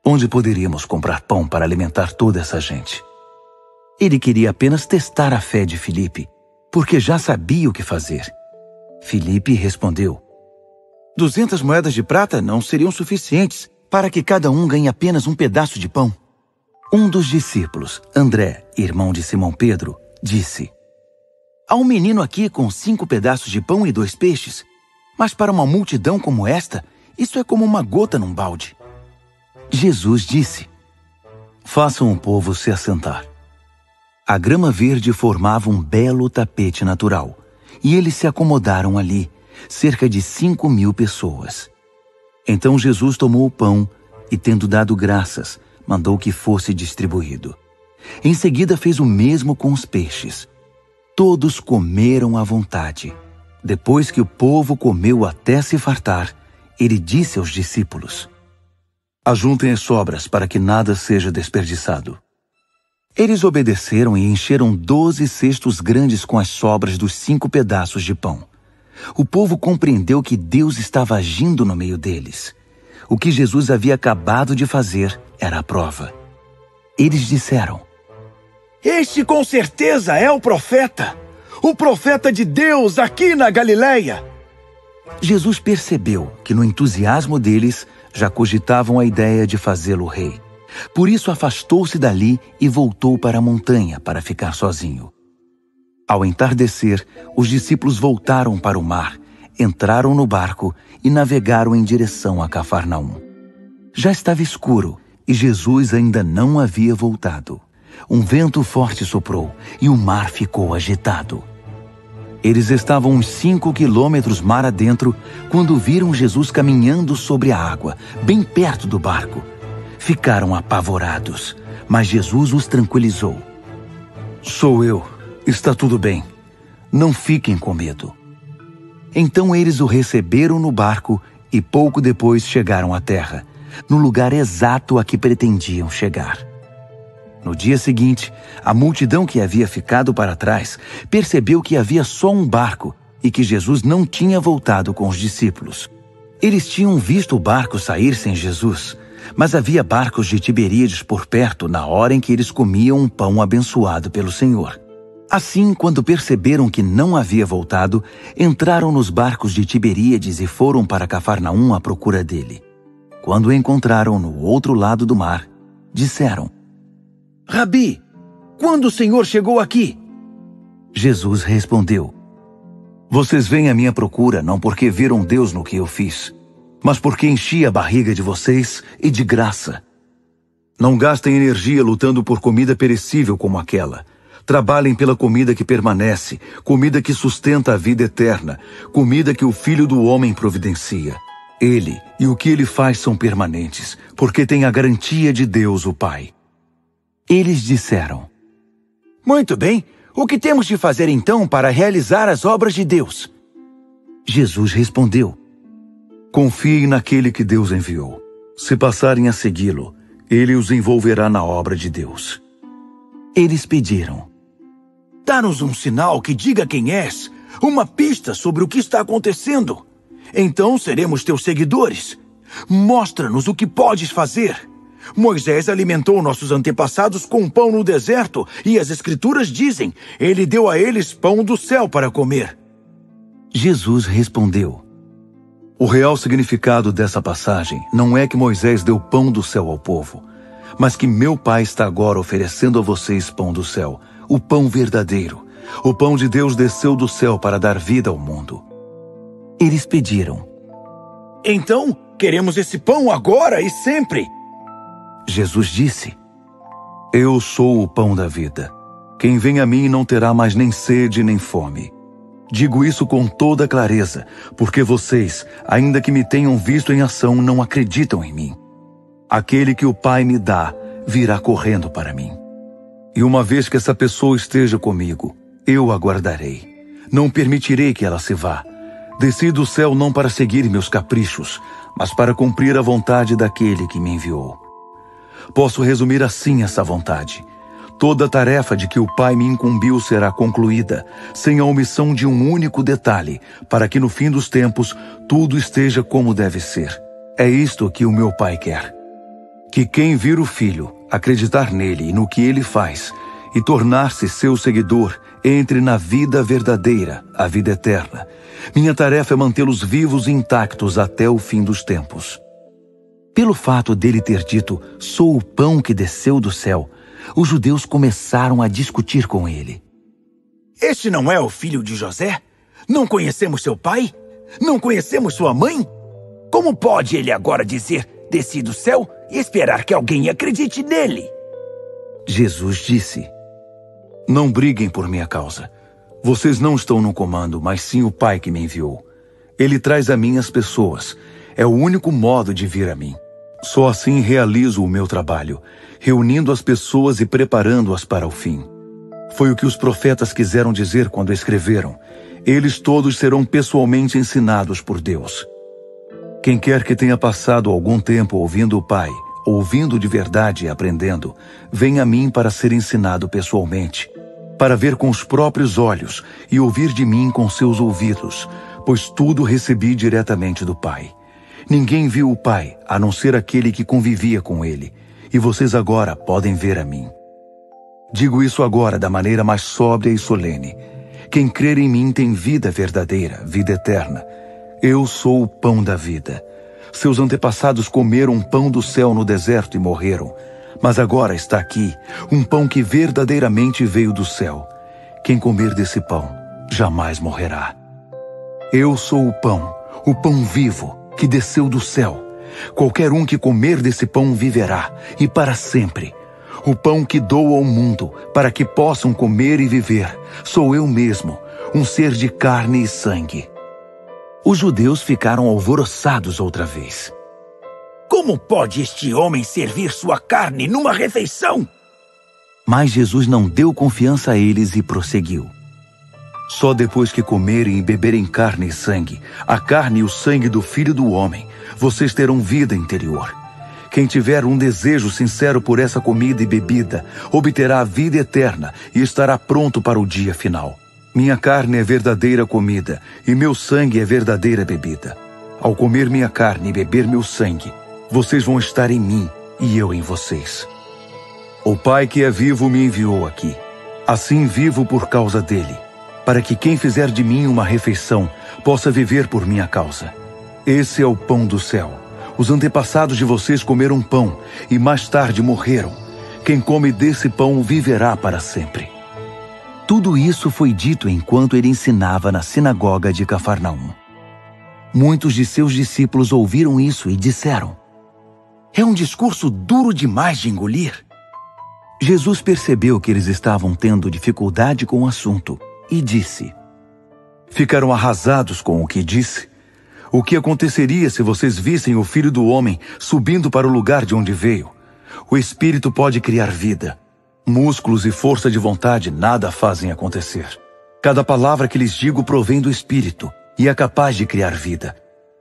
"Onde poderíamos comprar pão para alimentar toda essa gente?" Ele queria apenas testar a fé de Filipe, porque já sabia o que fazer. Filipe respondeu: 200 moedas de prata não seriam suficientes para que cada um ganhe apenas um pedaço de pão. Um dos discípulos, André, irmão de Simão Pedro, disse: "Há um menino aqui com 5 pedaços de pão e 2 peixes, mas para uma multidão como esta, isso é como uma gota num balde." Jesus disse: "Façam o povo se assentar." A grama verde formava um belo tapete natural, e eles se acomodaram ali, cerca de 5.000 pessoas. Então Jesus tomou o pão e, tendo dado graças, mandou que fosse distribuído. Em seguida fez o mesmo com os peixes. Todos comeram à vontade. Depois que o povo comeu até se fartar, ele disse aos discípulos: "Ajuntem as sobras para que nada seja desperdiçado." Eles obedeceram e encheram 12 cestos grandes com as sobras dos 5 pedaços de pão. O povo compreendeu que Deus estava agindo no meio deles. O que Jesus havia acabado de fazer era a prova. Eles disseram: "Este com certeza é o profeta de Deus aqui na Galileia." Jesus percebeu que no entusiasmo deles já cogitavam a ideia de fazê-lo rei. Por isso afastou-se dali e voltou para a montanha para ficar sozinho. Ao entardecer, os discípulos voltaram para o mar, entraram no barco e navegaram em direção a Cafarnaum. Já estava escuro e Jesus ainda não havia voltado. Um vento forte soprou e o mar ficou agitado. Eles estavam uns 5 quilômetros mar adentro quando viram Jesus caminhando sobre a água, bem perto do barco. Ficaram apavorados, mas Jesus os tranquilizou. Sou eu, está tudo bem. Não fiquem com medo. Então eles o receberam no barco e pouco depois chegaram à terra, no lugar exato a que pretendiam chegar. No dia seguinte, a multidão que havia ficado para trás percebeu que havia só um barco e que Jesus não tinha voltado com os discípulos. Eles tinham visto o barco sair sem Jesus, mas havia barcos de Tiberíades por perto na hora em que eles comiam um pão abençoado pelo Senhor. Assim, quando perceberam que não havia voltado, entraram nos barcos de Tiberíades e foram para Cafarnaum à procura dele. Quando o encontraram no outro lado do mar, disseram: Rabi, quando o Senhor chegou aqui? Jesus respondeu: Vocês vêm à minha procura não porque viram Deus no que eu fiz, mas porque enchi a barriga de vocês e de graça. Não gastem energia lutando por comida perecível como aquela. Trabalhem pela comida que permanece, comida que sustenta a vida eterna, comida que o Filho do Homem providencia. Ele e o que ele faz são permanentes, porque tem a garantia de Deus, o Pai. Eles disseram: Muito bem, o que temos de fazer então para realizar as obras de Deus? Jesus respondeu: Confiem naquele que Deus enviou. Se passarem a segui-lo, ele os envolverá na obra de Deus. Eles pediram: Dá-nos um sinal que diga quem és, uma pista sobre o que está acontecendo. Então seremos teus seguidores. Mostra-nos o que podes fazer. Moisés alimentou nossos antepassados com pão no deserto, e as Escrituras dizem, ele deu a eles pão do céu para comer. Jesus respondeu: O real significado dessa passagem não é que Moisés deu pão do céu ao povo, mas que meu Pai está agora oferecendo a vocês pão do céu, o pão verdadeiro. O pão de Deus desceu do céu para dar vida ao mundo. Eles pediram: Então, queremos esse pão agora e sempre. Jesus disse: Eu sou o pão da vida. Quem vem a mim não terá mais nem sede nem fome. Digo isso com toda clareza, porque vocês, ainda que me tenham visto em ação, não acreditam em mim. Aquele que o Pai me dá, virá correndo para mim. E uma vez que essa pessoa esteja comigo, eu a guardarei. Não permitirei que ela se vá. Desci do céu não para seguir meus caprichos, mas para cumprir a vontade daquele que me enviou. Posso resumir assim essa vontade. Toda a tarefa de que o Pai me incumbiu será concluída, sem a omissão de um único detalhe, para que no fim dos tempos tudo esteja como deve ser. É isto que o meu Pai quer. Que quem vir o Filho, acreditar nele e no que ele faz, e tornar-se seu seguidor, entre na vida verdadeira, a vida eterna. Minha tarefa é mantê-los vivos e intactos até o fim dos tempos. Pelo fato dele ter dito, sou o pão que desceu do céu, os judeus começaram a discutir com ele. Este não é o filho de José? Não conhecemos seu pai? Não conhecemos sua mãe? Como pode ele agora dizer, desci do céu, e esperar que alguém acredite nele? Jesus disse: Não briguem por minha causa. Vocês não estão no comando, mas sim o Pai que me enviou. Ele traz a mim as pessoas. É o único modo de vir a mim. Só assim realizo o meu trabalho, reunindo as pessoas e preparando-as para o fim. Foi o que os profetas quiseram dizer quando escreveram: eles todos serão pessoalmente ensinados por Deus. Quem quer que tenha passado algum tempo ouvindo o Pai, ouvindo de verdade e aprendendo, vem a mim para ser ensinado pessoalmente, para ver com os próprios olhos e ouvir de mim com seus ouvidos, pois tudo recebi diretamente do Pai. Ninguém viu o Pai, a não ser aquele que convivia com ele, e vocês agora podem ver a mim. Digo isso agora da maneira mais sóbria e solene. Quem crer em mim tem vida verdadeira, vida eterna. Eu sou o pão da vida. Seus antepassados comeram pão do céu no deserto e morreram, Mas agora está aqui um pão que verdadeiramente veio do céu. Quem comer desse pão jamais morrerá. Eu sou o pão vivo que desceu do céu. Qualquer um que comer desse pão viverá, e para sempre. O pão que dou ao mundo para que possam comer e viver sou eu mesmo, um ser de carne e sangue. Os judeus ficaram alvoroçados outra vez. Como pode este homem servir sua carne numa refeição? Mas Jesus não deu confiança a eles e prosseguiu. Só depois que comerem e beberem carne e sangue, a carne e o sangue do Filho do Homem, vocês terão vida interior. Quem tiver um desejo sincero por essa comida e bebida, obterá a vida eterna e estará pronto para o dia final. Minha carne é verdadeira comida e meu sangue é verdadeira bebida. Ao comer minha carne e beber meu sangue, vocês vão estar em mim e eu em vocês. O Pai que é vivo me enviou aqui. Assim vivo por causa dele, para que quem fizer de mim uma refeição possa viver por minha causa. Esse é o pão do céu. Os antepassados de vocês comeram pão e mais tarde morreram. Quem come desse pão viverá para sempre. Tudo isso foi dito enquanto ele ensinava na sinagoga de Cafarnaum. Muitos de seus discípulos ouviram isso e disseram: é um discurso duro demais de engolir. Jesus percebeu que eles estavam tendo dificuldade com o assunto e disse: ficaram arrasados com o que disse? O que aconteceria se vocês vissem o Filho do Homem subindo para o lugar de onde veio? O Espírito pode criar vida. Músculos e força de vontade nada fazem acontecer. Cada palavra que lhes digo provém do Espírito e é capaz de criar vida.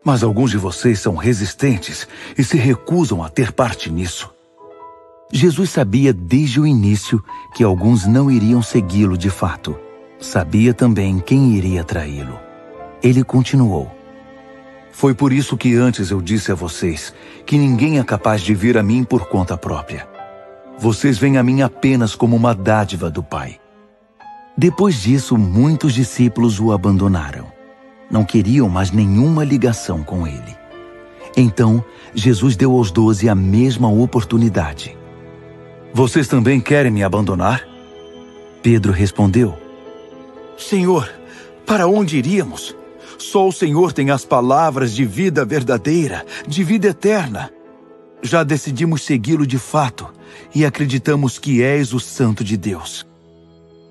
Mas alguns de vocês são resistentes e se recusam a ter parte nisso. Jesus sabia desde o início que alguns não iriam segui-lo de fato. Sabia também quem iria traí-lo. Ele continuou: foi por isso que antes eu disse a vocês que ninguém é capaz de vir a mim por conta própria. Vocês vêm a mim apenas como uma dádiva do Pai. Depois disso, muitos discípulos o abandonaram. Não queriam mais nenhuma ligação com ele. Então, Jesus deu aos 12 a mesma oportunidade. Vocês também querem me abandonar? Pedro respondeu: Senhor, para onde iríamos? Só o Senhor tem as palavras de vida verdadeira, de vida eterna. Já decidimos segui-lo de fato e acreditamos que és o Santo de Deus.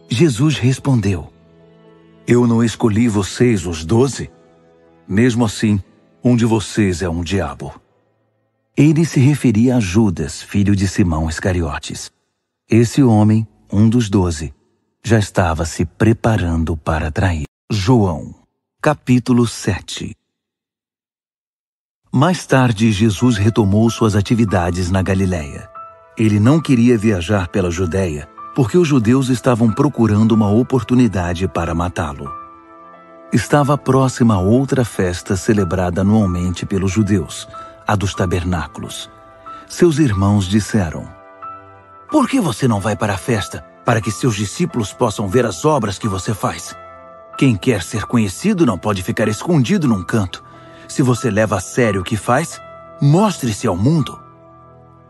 Jesus respondeu: eu não escolhi vocês, os 12? Mesmo assim, um de vocês é um diabo. Ele se referia a Judas, filho de Simão Iscariotes. Esse homem, um dos 12, já estava se preparando para trair. João, capítulo 7. Mais tarde, Jesus retomou suas atividades na Galileia. Ele não queria viajar pela Judéia, porque os judeus estavam procurando uma oportunidade para matá-lo. Estava próxima a outra festa celebrada anualmente pelos judeus, a dos tabernáculos. Seus irmãos disseram: por que você não vai para a festa, para que seus discípulos possam ver as obras que você faz? Quem quer ser conhecido não pode ficar escondido num canto. Se você leva a sério o que faz, mostre-se ao mundo.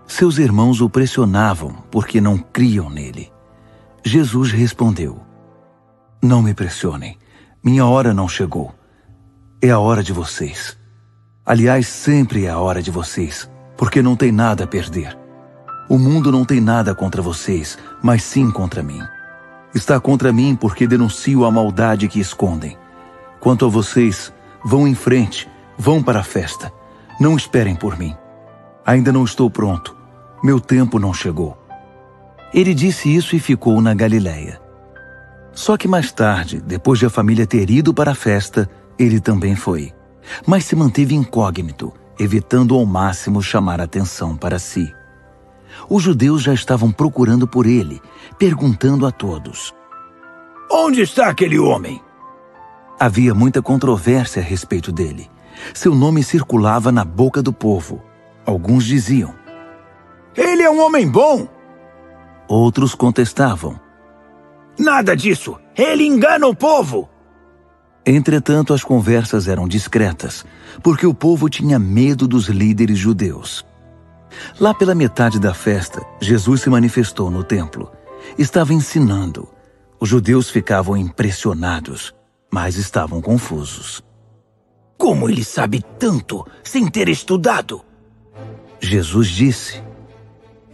Seus irmãos o pressionavam porque não criam nele. Jesus respondeu: não me pressionem. Minha hora não chegou. É a hora de vocês. Aliás, sempre é a hora de vocês, porque não tem nada a perder. O mundo não tem nada contra vocês, mas sim contra mim. Está contra mim porque denuncio a maldade que escondem. Quanto a vocês, vão em frente, vão para a festa. Não esperem por mim. Ainda não estou pronto. Meu tempo não chegou. Ele disse isso e ficou na Galileia. Só que mais tarde, depois de a família ter ido para a festa, ele também foi. Mas se manteve incógnito, evitando ao máximo chamar atenção para si. Os judeus já estavam procurando por ele, perguntando a todos: onde está aquele homem? Havia muita controvérsia a respeito dele. Seu nome circulava na boca do povo. Alguns diziam: ele é um homem bom. Outros contestavam: nada disso, ele engana o povo. Entretanto, as conversas eram discretas, porque o povo tinha medo dos líderes judeus. Lá pela metade da festa, Jesus se manifestou no templo. Estava ensinando. Os judeus ficavam impressionados, mas estavam confusos. Como ele sabe tanto sem ter estudado? Jesus disse: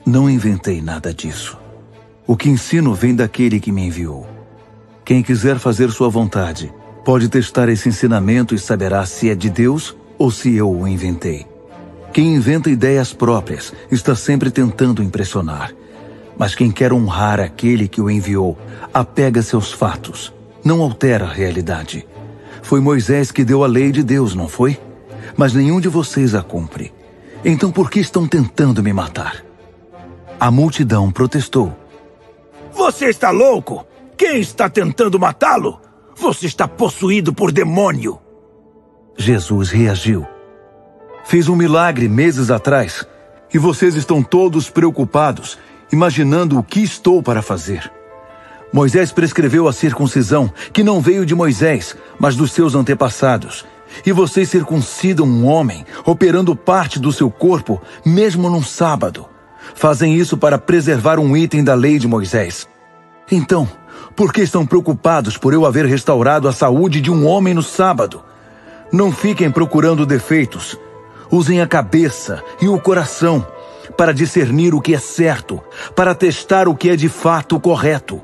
Não inventei nada disso. O que ensino vem daquele que me enviou. Quem quiser fazer sua vontade, pode testar esse ensinamento e saberá se é de Deus ou se eu o inventei. Quem inventa ideias próprias está sempre tentando impressionar. Mas quem quer honrar aquele que o enviou, apega-se aos fatos, não altera a realidade. Foi Moisés que deu a lei de Deus, não foi? Mas nenhum de vocês a cumpre. Então por que estão tentando me matar? A multidão protestou. Você está louco? Quem está tentando matá-lo? Você está possuído por demônio. Jesus reagiu. Fiz um milagre meses atrás, e vocês estão todos preocupados, imaginando o que estou para fazer. Moisés prescreveu a circuncisão, que não veio de Moisés, mas dos seus antepassados. E vocês circuncidam um homem, operando parte do seu corpo, mesmo num sábado. Fazem isso para preservar um item da lei de Moisés. Então, por que estão preocupados por eu haver restaurado a saúde de um homem no sábado? Não fiquem procurando defeitos. Usem a cabeça e o coração para discernir o que é certo, para testar o que é de fato correto.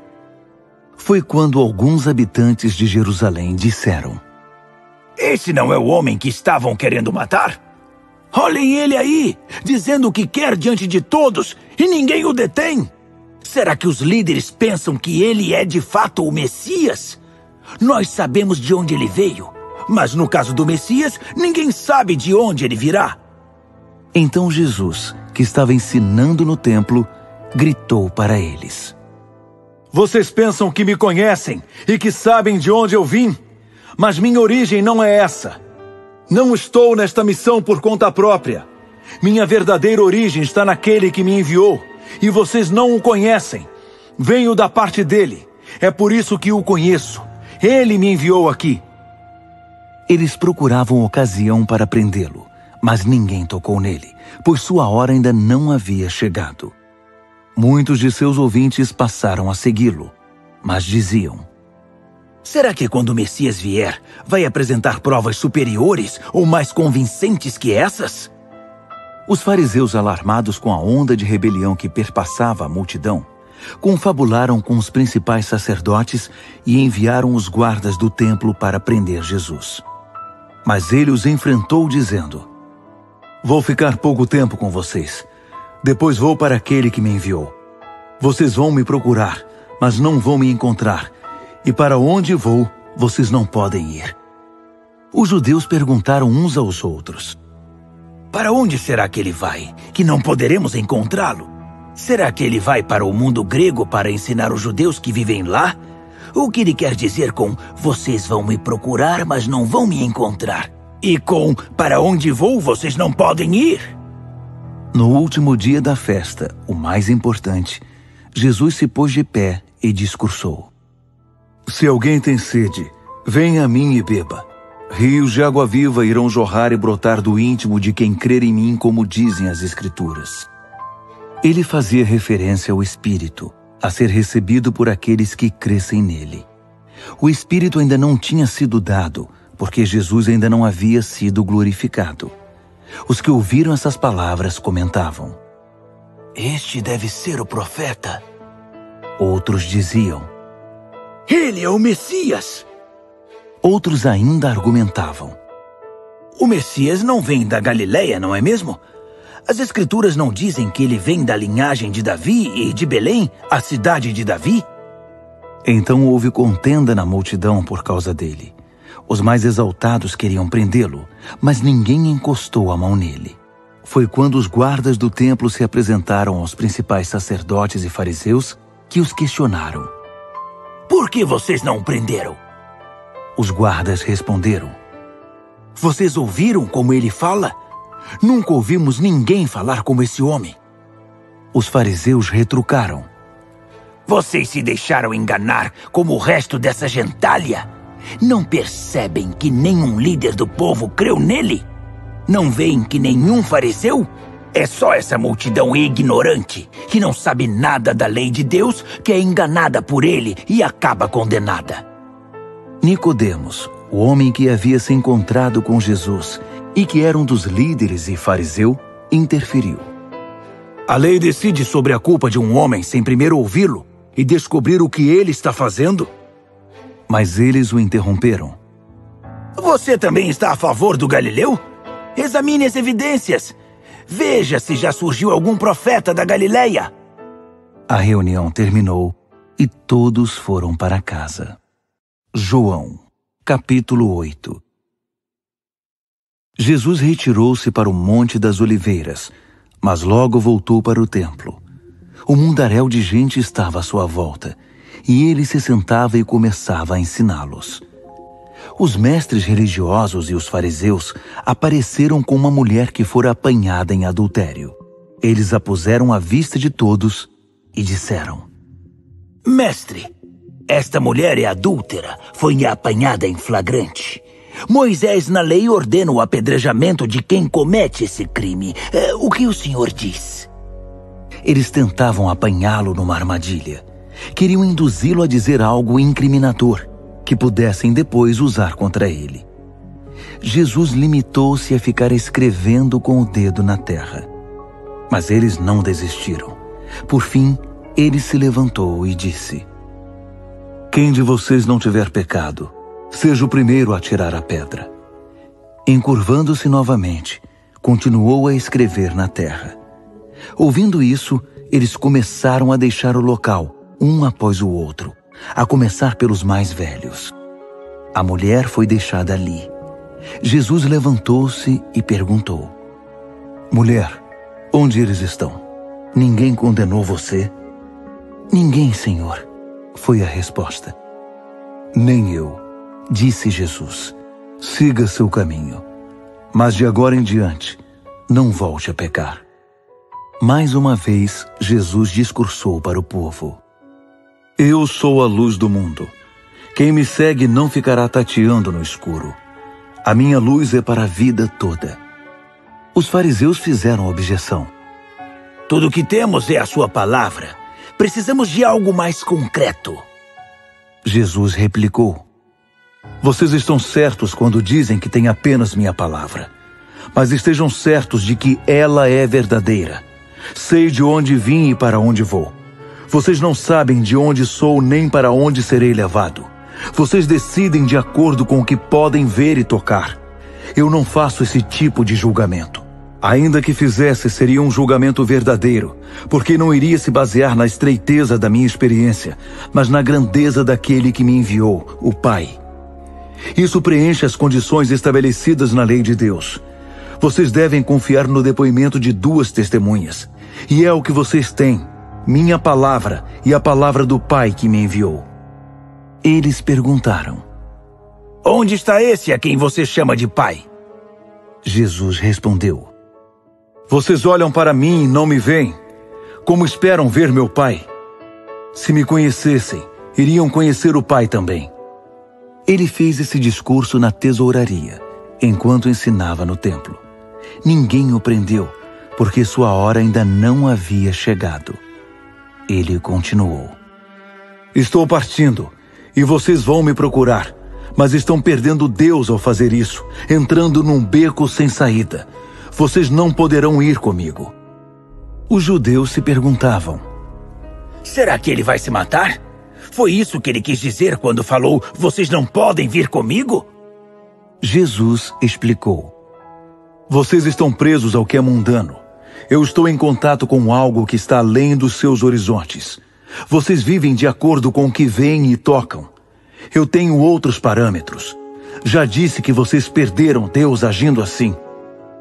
Foi quando alguns habitantes de Jerusalém disseram: Esse não é o homem que estavam querendo matar? Olhem ele aí, dizendo o que quer diante de todos e ninguém o detém. Será que os líderes pensam que ele é de fato o Messias? Nós sabemos de onde ele veio, mas no caso do Messias, ninguém sabe de onde ele virá. Então Jesus, que estava ensinando no templo, gritou para eles: Vocês pensam que me conhecem e que sabem de onde eu vim? Mas minha origem não é essa. Não estou nesta missão por conta própria. Minha verdadeira origem está naquele que me enviou, e vocês não o conhecem. Venho da parte dele. É por isso que o conheço. Ele me enviou aqui. Eles procuravam ocasião para prendê-lo, mas ninguém tocou nele, pois sua hora ainda não havia chegado. Muitos de seus ouvintes passaram a segui-lo, mas diziam: Será que quando o Messias vier, vai apresentar provas superiores ou mais convincentes que essas? Os fariseus, alarmados com a onda de rebelião que perpassava a multidão, confabularam com os principais sacerdotes e enviaram os guardas do templo para prender Jesus. Mas ele os enfrentou dizendo: Vou ficar pouco tempo com vocês. Depois vou para aquele que me enviou. Vocês vão me procurar, mas não vão me encontrar. E para onde vou, vocês não podem ir. Os judeus perguntaram uns aos outros: Para onde será que ele vai, que não poderemos encontrá-lo? Será que ele vai para o mundo grego para ensinar os judeus que vivem lá? O que ele quer dizer com vocês vão me procurar, mas não vão me encontrar? E com para onde vou, vocês não podem ir? No último dia da festa, o mais importante, Jesus se pôs de pé e discursou: Se alguém tem sede, venha a mim e beba. Rios de água viva irão jorrar e brotar do íntimo de quem crer em mim, como dizem as Escrituras. Ele fazia referência ao Espírito, a ser recebido por aqueles que crescem nele. O Espírito ainda não tinha sido dado, porque Jesus ainda não havia sido glorificado. Os que ouviram essas palavras comentavam: Este deve ser o profeta. Outros diziam: Ele é o Messias. Outros ainda argumentavam: O Messias não vem da Galileia, não é mesmo? As Escrituras não dizem que ele vem da linhagem de Davi e de Belém, a cidade de Davi? Então houve contenda na multidão por causa dele. Os mais exaltados queriam prendê-lo, mas ninguém encostou a mão nele. Foi quando os guardas do templo se apresentaram aos principais sacerdotes e fariseus que os questionaram: Por que vocês não o prenderam? Os guardas responderam: Vocês ouviram como ele fala? Nunca ouvimos ninguém falar como esse homem. Os fariseus retrucaram: Vocês se deixaram enganar como o resto dessa gentalha? Não percebem que nenhum líder do povo creu nele? Não veem que nenhum fariseu? É só essa multidão ignorante, que não sabe nada da lei de Deus, que é enganada por ele e acaba condenada. Nicodemos, o homem que havia se encontrado com Jesus e que era um dos líderes e fariseu, interferiu. A lei decide sobre a culpa de um homem sem primeiro ouvi-lo e descobrir o que ele está fazendo? Mas eles o interromperam. Você também está a favor do Galileu? Examine as evidências. Veja se já surgiu algum profeta da Galileia. A reunião terminou e todos foram para casa. João, capítulo 8. Jesus retirou-se para o Monte das Oliveiras, mas logo voltou para o templo. O mundaréu de gente estava à sua volta, e ele se sentava e começava a ensiná-los. Os mestres religiosos e os fariseus apareceram com uma mulher que fora apanhada em adultério. Eles a puseram à vista de todos e disseram: Mestre, esta mulher é adúltera, foi apanhada em flagrante. Moisés na lei ordena o apedrejamento de quem comete esse crime. O que o senhor diz? Eles tentavam apanhá-lo numa armadilha. Queriam induzi-lo a dizer algo incriminador, que pudessem depois usar contra ele. Jesus limitou-se a ficar escrevendo com o dedo na terra. Mas eles não desistiram. Por fim, ele se levantou e disse: Quem de vocês não tiver pecado, seja o primeiro a tirar a pedra. Encurvando-se novamente, continuou a escrever na terra. Ouvindo isso, eles começaram a deixar o local, um após o outro, a começar pelos mais velhos. A mulher foi deixada ali. Jesus levantou-se e perguntou: Mulher, onde eles estão? Ninguém condenou você? Ninguém, Senhor, foi a resposta. Nem eu, disse Jesus. Siga seu caminho, mas de agora em diante, não volte a pecar. Mais uma vez, Jesus discursou para o povo. Eu sou a luz do mundo. Quem me segue não ficará tateando no escuro. A minha luz é para a vida toda. Os fariseus fizeram objeção. Tudo o que temos é a sua palavra. Precisamos de algo mais concreto. Jesus replicou: Vocês estão certos quando dizem que têm apenas minha palavra. Mas estejam certos de que ela é verdadeira. Sei de onde vim e para onde vou. Vocês não sabem de onde sou nem para onde serei levado. Vocês decidem de acordo com o que podem ver e tocar. Eu não faço esse tipo de julgamento. Ainda que fizesse, seria um julgamento verdadeiro, porque não iria se basear na estreiteza da minha experiência, mas na grandeza daquele que me enviou, o Pai. Isso preenche as condições estabelecidas na lei de Deus. Vocês devem confiar no depoimento de 2 testemunhas, e é o que vocês têm, minha palavra e a palavra do Pai que me enviou. Eles perguntaram: Onde está esse a quem você chama de Pai? Jesus respondeu: Vocês olham para mim e não me veem. Como esperam ver meu Pai? Se me conhecessem, iriam conhecer o Pai também. Ele fez esse discurso na tesouraria, enquanto ensinava no templo. Ninguém o prendeu, porque sua hora ainda não havia chegado. Ele continuou: Estou partindo, e vocês vão me procurar, mas estão perdendo Deus ao fazer isso, entrando num beco sem saída. Vocês não poderão ir comigo. Os judeus se perguntavam: Será que ele vai se matar? Foi isso que ele quis dizer quando falou: Vocês não podem vir comigo? Jesus explicou: Vocês estão presos ao que é mundano. Eu estou em contato com algo que está além dos seus horizontes. Vocês vivem de acordo com o que veem e tocam. Eu tenho outros parâmetros. Já disse que vocês perderam Deus agindo assim.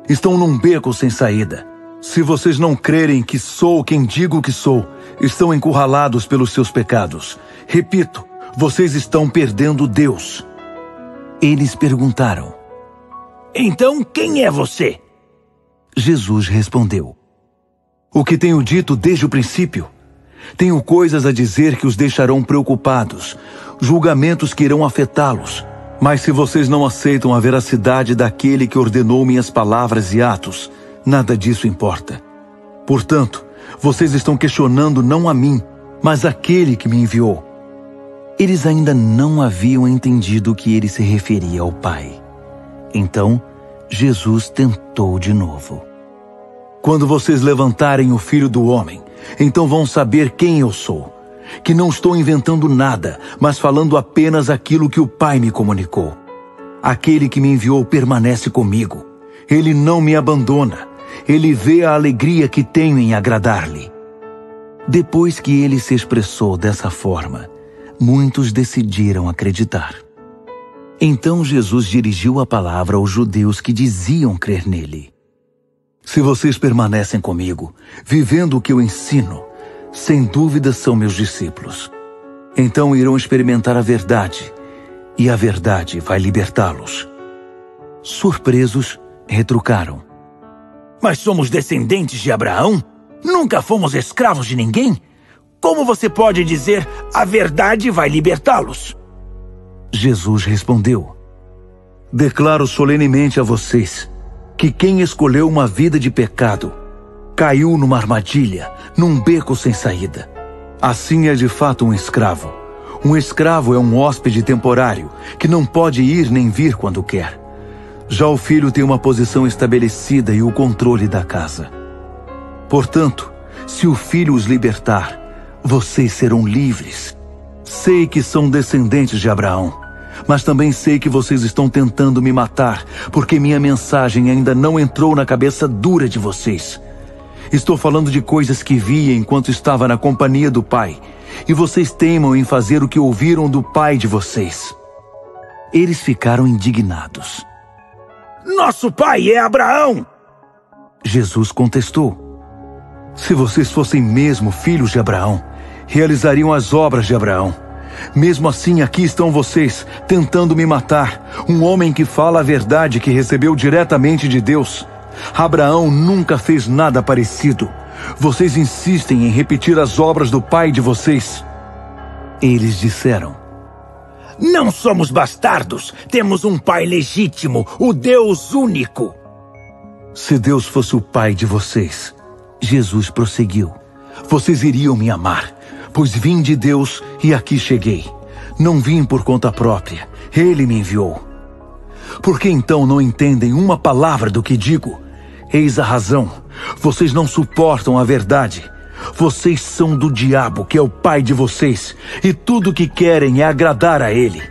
Estão num beco sem saída. Se vocês não crerem que sou quem digo que sou, estão encurralados pelos seus pecados. Repito, vocês estão perdendo Deus. Eles perguntaram: Então quem é você? Jesus respondeu: O que tenho dito desde o princípio. Tenho coisas a dizer que os deixarão preocupados, julgamentos que irão afetá-los. Mas se vocês não aceitam a veracidade daquele que ordenou minhas palavras e atos, Nada disso importa. Portanto, vocês estão questionando não a mim, mas aquele que me enviou. Eles ainda não haviam entendido que ele se referia ao Pai. Então, Jesus tentou de novo. Quando vocês levantarem o Filho do Homem, então vão saber quem eu sou. Que não estou inventando nada, mas falando apenas aquilo que o Pai me comunicou. Aquele que me enviou permanece comigo. Ele não me abandona. Ele vê a alegria que tenho em agradar-lhe. Depois que ele se expressou dessa forma, muitos decidiram acreditar. Então Jesus dirigiu a palavra aos judeus que diziam crer nele. Se vocês permanecem comigo, vivendo o que eu ensino, sem dúvida são meus discípulos. Então irão experimentar a verdade, e a verdade vai libertá-los. Surpresos, retrucaram. Mas somos descendentes de Abraão? Nunca fomos escravos de ninguém? Como você pode dizer, a verdade vai libertá-los? Jesus respondeu, declaro solenemente a vocês que quem escolheu uma vida de pecado caiu numa armadilha, num beco sem saída. Assim é de fato um escravo. Um escravo é um hóspede temporário que não pode ir nem vir quando quer. Já o filho tem uma posição estabelecida e o controle da casa. Portanto, se o filho os libertar, vocês serão livres. Sei que são descendentes de Abraão, mas também sei que vocês estão tentando me matar, porque minha mensagem ainda não entrou na cabeça dura de vocês. Estou falando de coisas que vi enquanto estava na companhia do Pai, e vocês teimam em fazer o que ouviram do pai de vocês. Eles ficaram indignados. Nosso pai é Abraão! Jesus contestou. Se vocês fossem mesmo filhos de Abraão, realizariam as obras de Abraão. Mesmo assim, aqui estão vocês, tentando me matar, um homem que fala a verdade que recebeu diretamente de Deus. Abraão nunca fez nada parecido. Vocês insistem em repetir as obras do pai de vocês. Eles disseram, não somos bastardos, temos um pai legítimo, o Deus único. Se Deus fosse o pai de vocês, Jesus prosseguiu, vocês iriam me amar, pois vim de Deus e aqui cheguei. Não vim por conta própria, Ele me enviou. Por que então não entendem uma palavra do que digo? Eis a razão, vocês não suportam a verdade. Vocês são do diabo, que é o pai de vocês, e tudo o que querem é agradar a ele.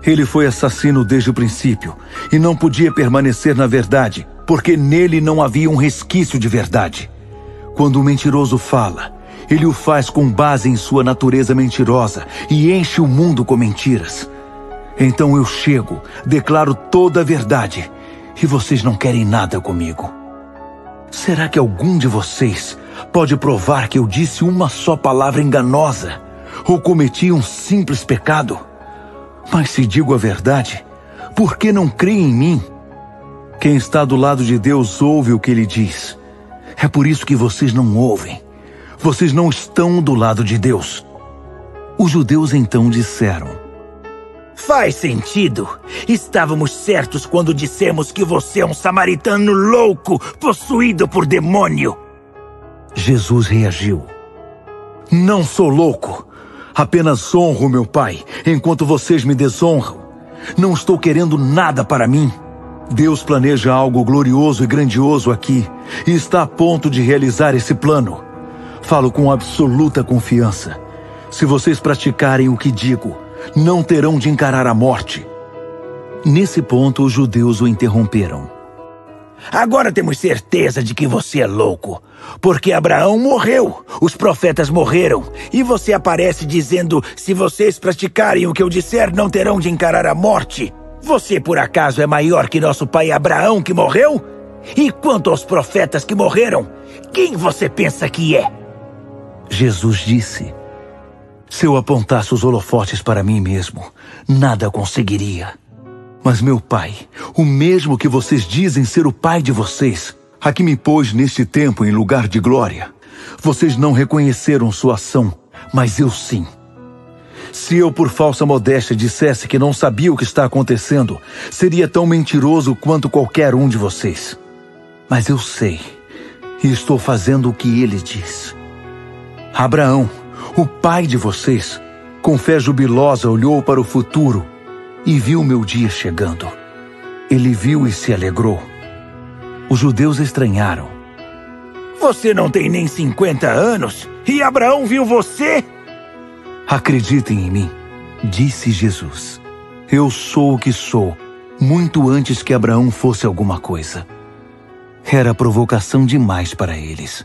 Ele foi assassino desde o princípio, e não podia permanecer na verdade, porque nele não havia um resquício de verdade. Quando o mentiroso fala, ele o faz com base em sua natureza mentirosa, e enche o mundo com mentiras. Então eu chego, declaro toda a verdade, e vocês não querem nada comigo. Será que algum de vocês pode provar que eu disse uma só palavra enganosa, ou cometi um simples pecado? Mas se digo a verdade, por que não creem em mim? Quem está do lado de Deus ouve o que ele diz. É por isso que vocês não ouvem. Vocês não estão do lado de Deus. Os judeus então disseram, faz sentido. Estávamos certos quando dissemos que você é um samaritano louco, possuído por demônio. Jesus reagiu. Não sou louco. Apenas honro meu Pai, enquanto vocês me desonram. Não estou querendo nada para mim. Deus planeja algo glorioso e grandioso aqui, e está a ponto de realizar esse plano. Falo com absoluta confiança. Se vocês praticarem o que digo, não terão de encarar a morte. Nesse ponto, os judeus o interromperam. Agora temos certeza de que você é louco, porque Abraão morreu, os profetas morreram, e você aparece dizendo, se vocês praticarem o que eu disser, não terão de encarar a morte. Você, por acaso, é maior que nosso pai Abraão, que morreu? E quanto aos profetas que morreram, quem você pensa que é? Jesus disse, se eu apontasse os holofotes para mim mesmo, nada conseguiria. Mas meu Pai, o mesmo que vocês dizem ser o Pai de vocês, a que me pôs neste tempo em lugar de glória, vocês não reconheceram sua ação, mas eu sim. Se eu por falsa modéstia dissesse que não sabia o que está acontecendo, seria tão mentiroso quanto qualquer um de vocês. Mas eu sei, e estou fazendo o que ele diz. Abraão, o pai de vocês, com fé jubilosa olhou para o futuro e viu meu dia chegando. Ele viu e se alegrou. Os judeus estranharam. Você não tem nem 50 anos e Abraão viu você? Acreditem em mim, disse Jesus. Eu sou o que sou, muito antes que Abraão fosse alguma coisa. Era provocação demais para eles.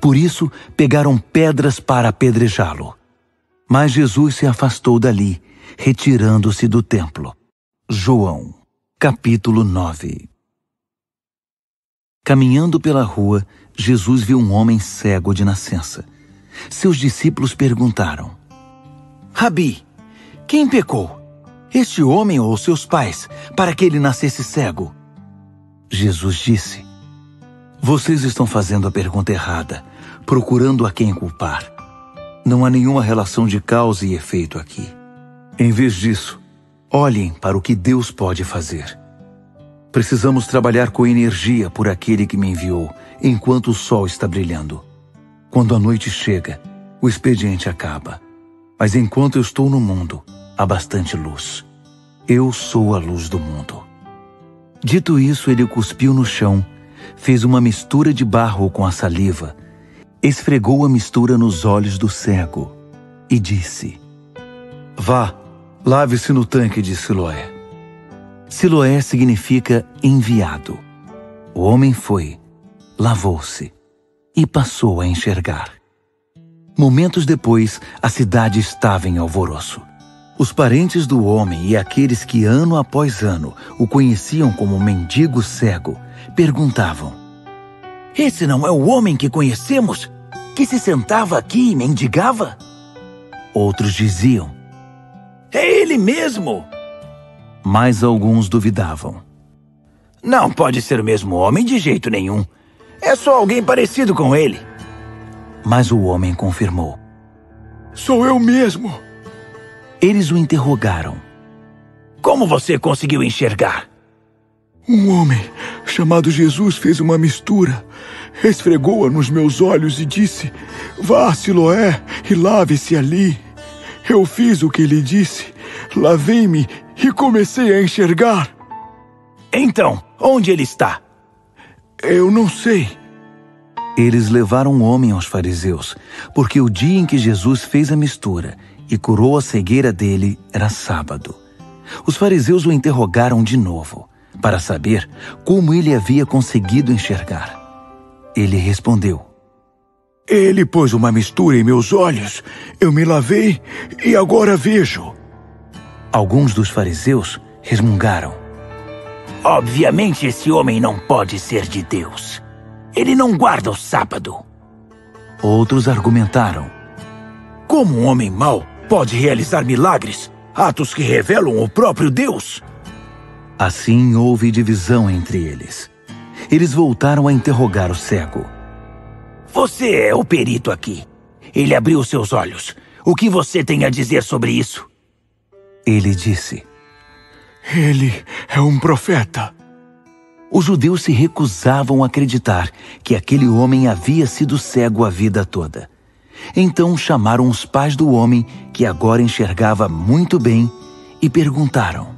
Por isso, pegaram pedras para apedrejá-lo. Mas Jesus se afastou dali, retirando-se do templo. João, capítulo 9. Caminhando pela rua, Jesus viu um homem cego de nascença. Seus discípulos perguntaram: Rabi, quem pecou? Este homem ou seus pais, para que ele nascesse cego? Jesus disse: Vocês estão fazendo a pergunta errada, procurando a quem culpar. Não há nenhuma relação de causa e efeito aqui. Em vez disso, olhem para o que Deus pode fazer. Precisamos trabalhar com energia por aquele que me enviou, enquanto o sol está brilhando. Quando a noite chega, o expediente acaba. Mas enquanto eu estou no mundo, há bastante luz. Eu sou a luz do mundo. Dito isso, ele cuspiu no chão, fez uma mistura de barro com a saliva, esfregou a mistura nos olhos do cego e disse: Vá, lave-se no tanque de Siloé. Siloé significa enviado. O homem foi, lavou-se e passou a enxergar. Momentos depois, a cidade estava em alvoroço. Os parentes do homem e aqueles que ano após ano o conheciam como mendigo cego perguntavam: Esse não é o homem que conhecemos, que se sentava aqui e mendigava? Outros diziam: É ele mesmo! Mas alguns duvidavam. Não pode ser o mesmo homem de jeito nenhum. É só alguém parecido com ele. Mas o homem confirmou: Sou eu mesmo. Eles o interrogaram: Como você conseguiu enxergar? Um homem chamado Jesus fez uma mistura, esfregou-a nos meus olhos e disse: Vá a Siloé e lave-se ali. Eu fiz o que ele disse, lavei-me e comecei a enxergar. Então, onde ele está? Eu não sei. Eles levaram o homem aos fariseus, porque o dia em que Jesus fez a mistura e curou a cegueira dele era sábado. Os fariseus o interrogaram de novo, para saber como ele havia conseguido enxergar. Ele respondeu: Ele pôs uma mistura em meus olhos, eu me lavei e agora vejo. Alguns dos fariseus resmungaram: Obviamente esse homem não pode ser de Deus. Ele não guarda o sábado. Outros argumentaram: Como um homem mau pode realizar milagres, atos que revelam o próprio Deus? Assim houve divisão entre eles. Eles voltaram a interrogar o cego: Você é o perito aqui. Ele abriu seus olhos. O que você tem a dizer sobre isso? Ele disse: Ele é um profeta. Os judeus se recusavam a acreditar que aquele homem havia sido cego a vida toda. Então chamaram os pais do homem, que agora enxergava muito bem, e perguntaram: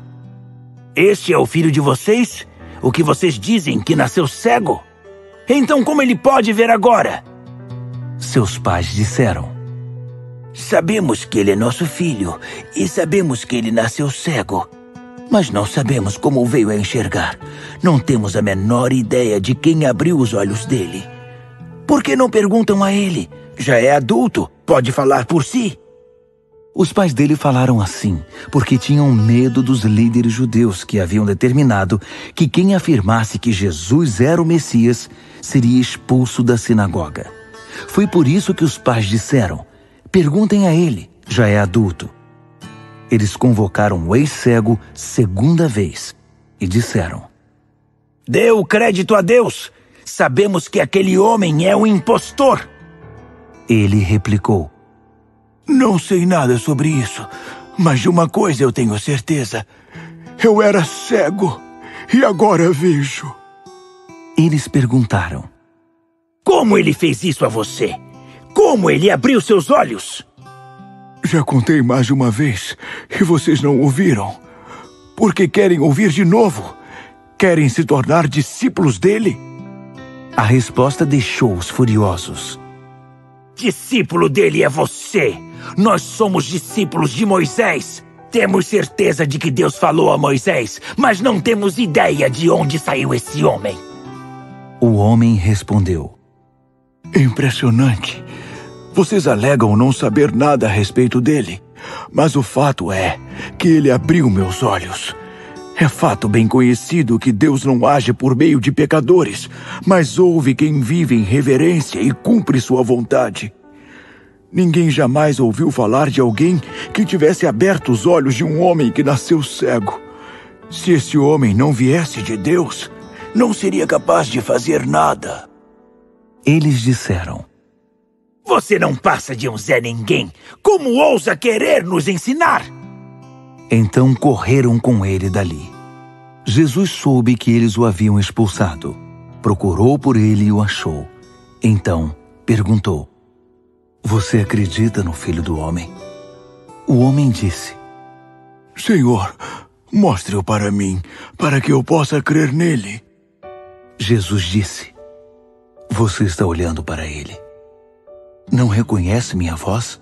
Este é o filho de vocês? O que vocês dizem que nasceu cego? Então como ele pode ver agora? Seus pais disseram: Sabemos que ele é nosso filho e sabemos que ele nasceu cego. Mas não sabemos como veio a enxergar. Não temos a menor ideia de quem abriu os olhos dele. Por que não perguntam a ele? Já é adulto, pode falar por si. Os pais dele falaram assim porque tinham medo dos líderes judeus que haviam determinado que quem afirmasse que Jesus era o Messias seria expulso da sinagoga. Foi por isso que os pais disseram: Perguntem a ele, já é adulto. Eles convocaram o ex-cego segunda vez e disseram: Dê o crédito a Deus. Sabemos que aquele homem é um impostor. Ele replicou: Não sei nada sobre isso, mas de uma coisa eu tenho certeza. Eu era cego e agora vejo. Eles perguntaram: Como ele fez isso a você? Como ele abriu seus olhos? Já contei mais de uma vez e vocês não ouviram. Porque querem ouvir de novo? Querem se tornar discípulos dele? A resposta deixou-os furiosos. Discípulo dele é você. Nós somos discípulos de Moisés. Temos certeza de que Deus falou a Moisés, mas não temos ideia de onde saiu esse homem. O homem respondeu: Impressionante. Vocês alegam não saber nada a respeito dele, mas o fato é que ele abriu meus olhos. É fato bem conhecido que Deus não age por meio de pecadores, mas ouve quem vive em reverência e cumpre sua vontade. Ninguém jamais ouviu falar de alguém que tivesse aberto os olhos de um homem que nasceu cego. Se esse homem não viesse de Deus, não seria capaz de fazer nada. Eles disseram: Você não passa de um Zé Ninguém. Como ousa querer nos ensinar? Então correram com ele dali. Jesus soube que eles o haviam expulsado. Procurou por ele e o achou. Então perguntou: Você acredita no Filho do Homem? O homem disse: Senhor, mostre-o para mim, para que eu possa crer nele. Jesus disse: Você está olhando para ele. Não reconhece minha voz?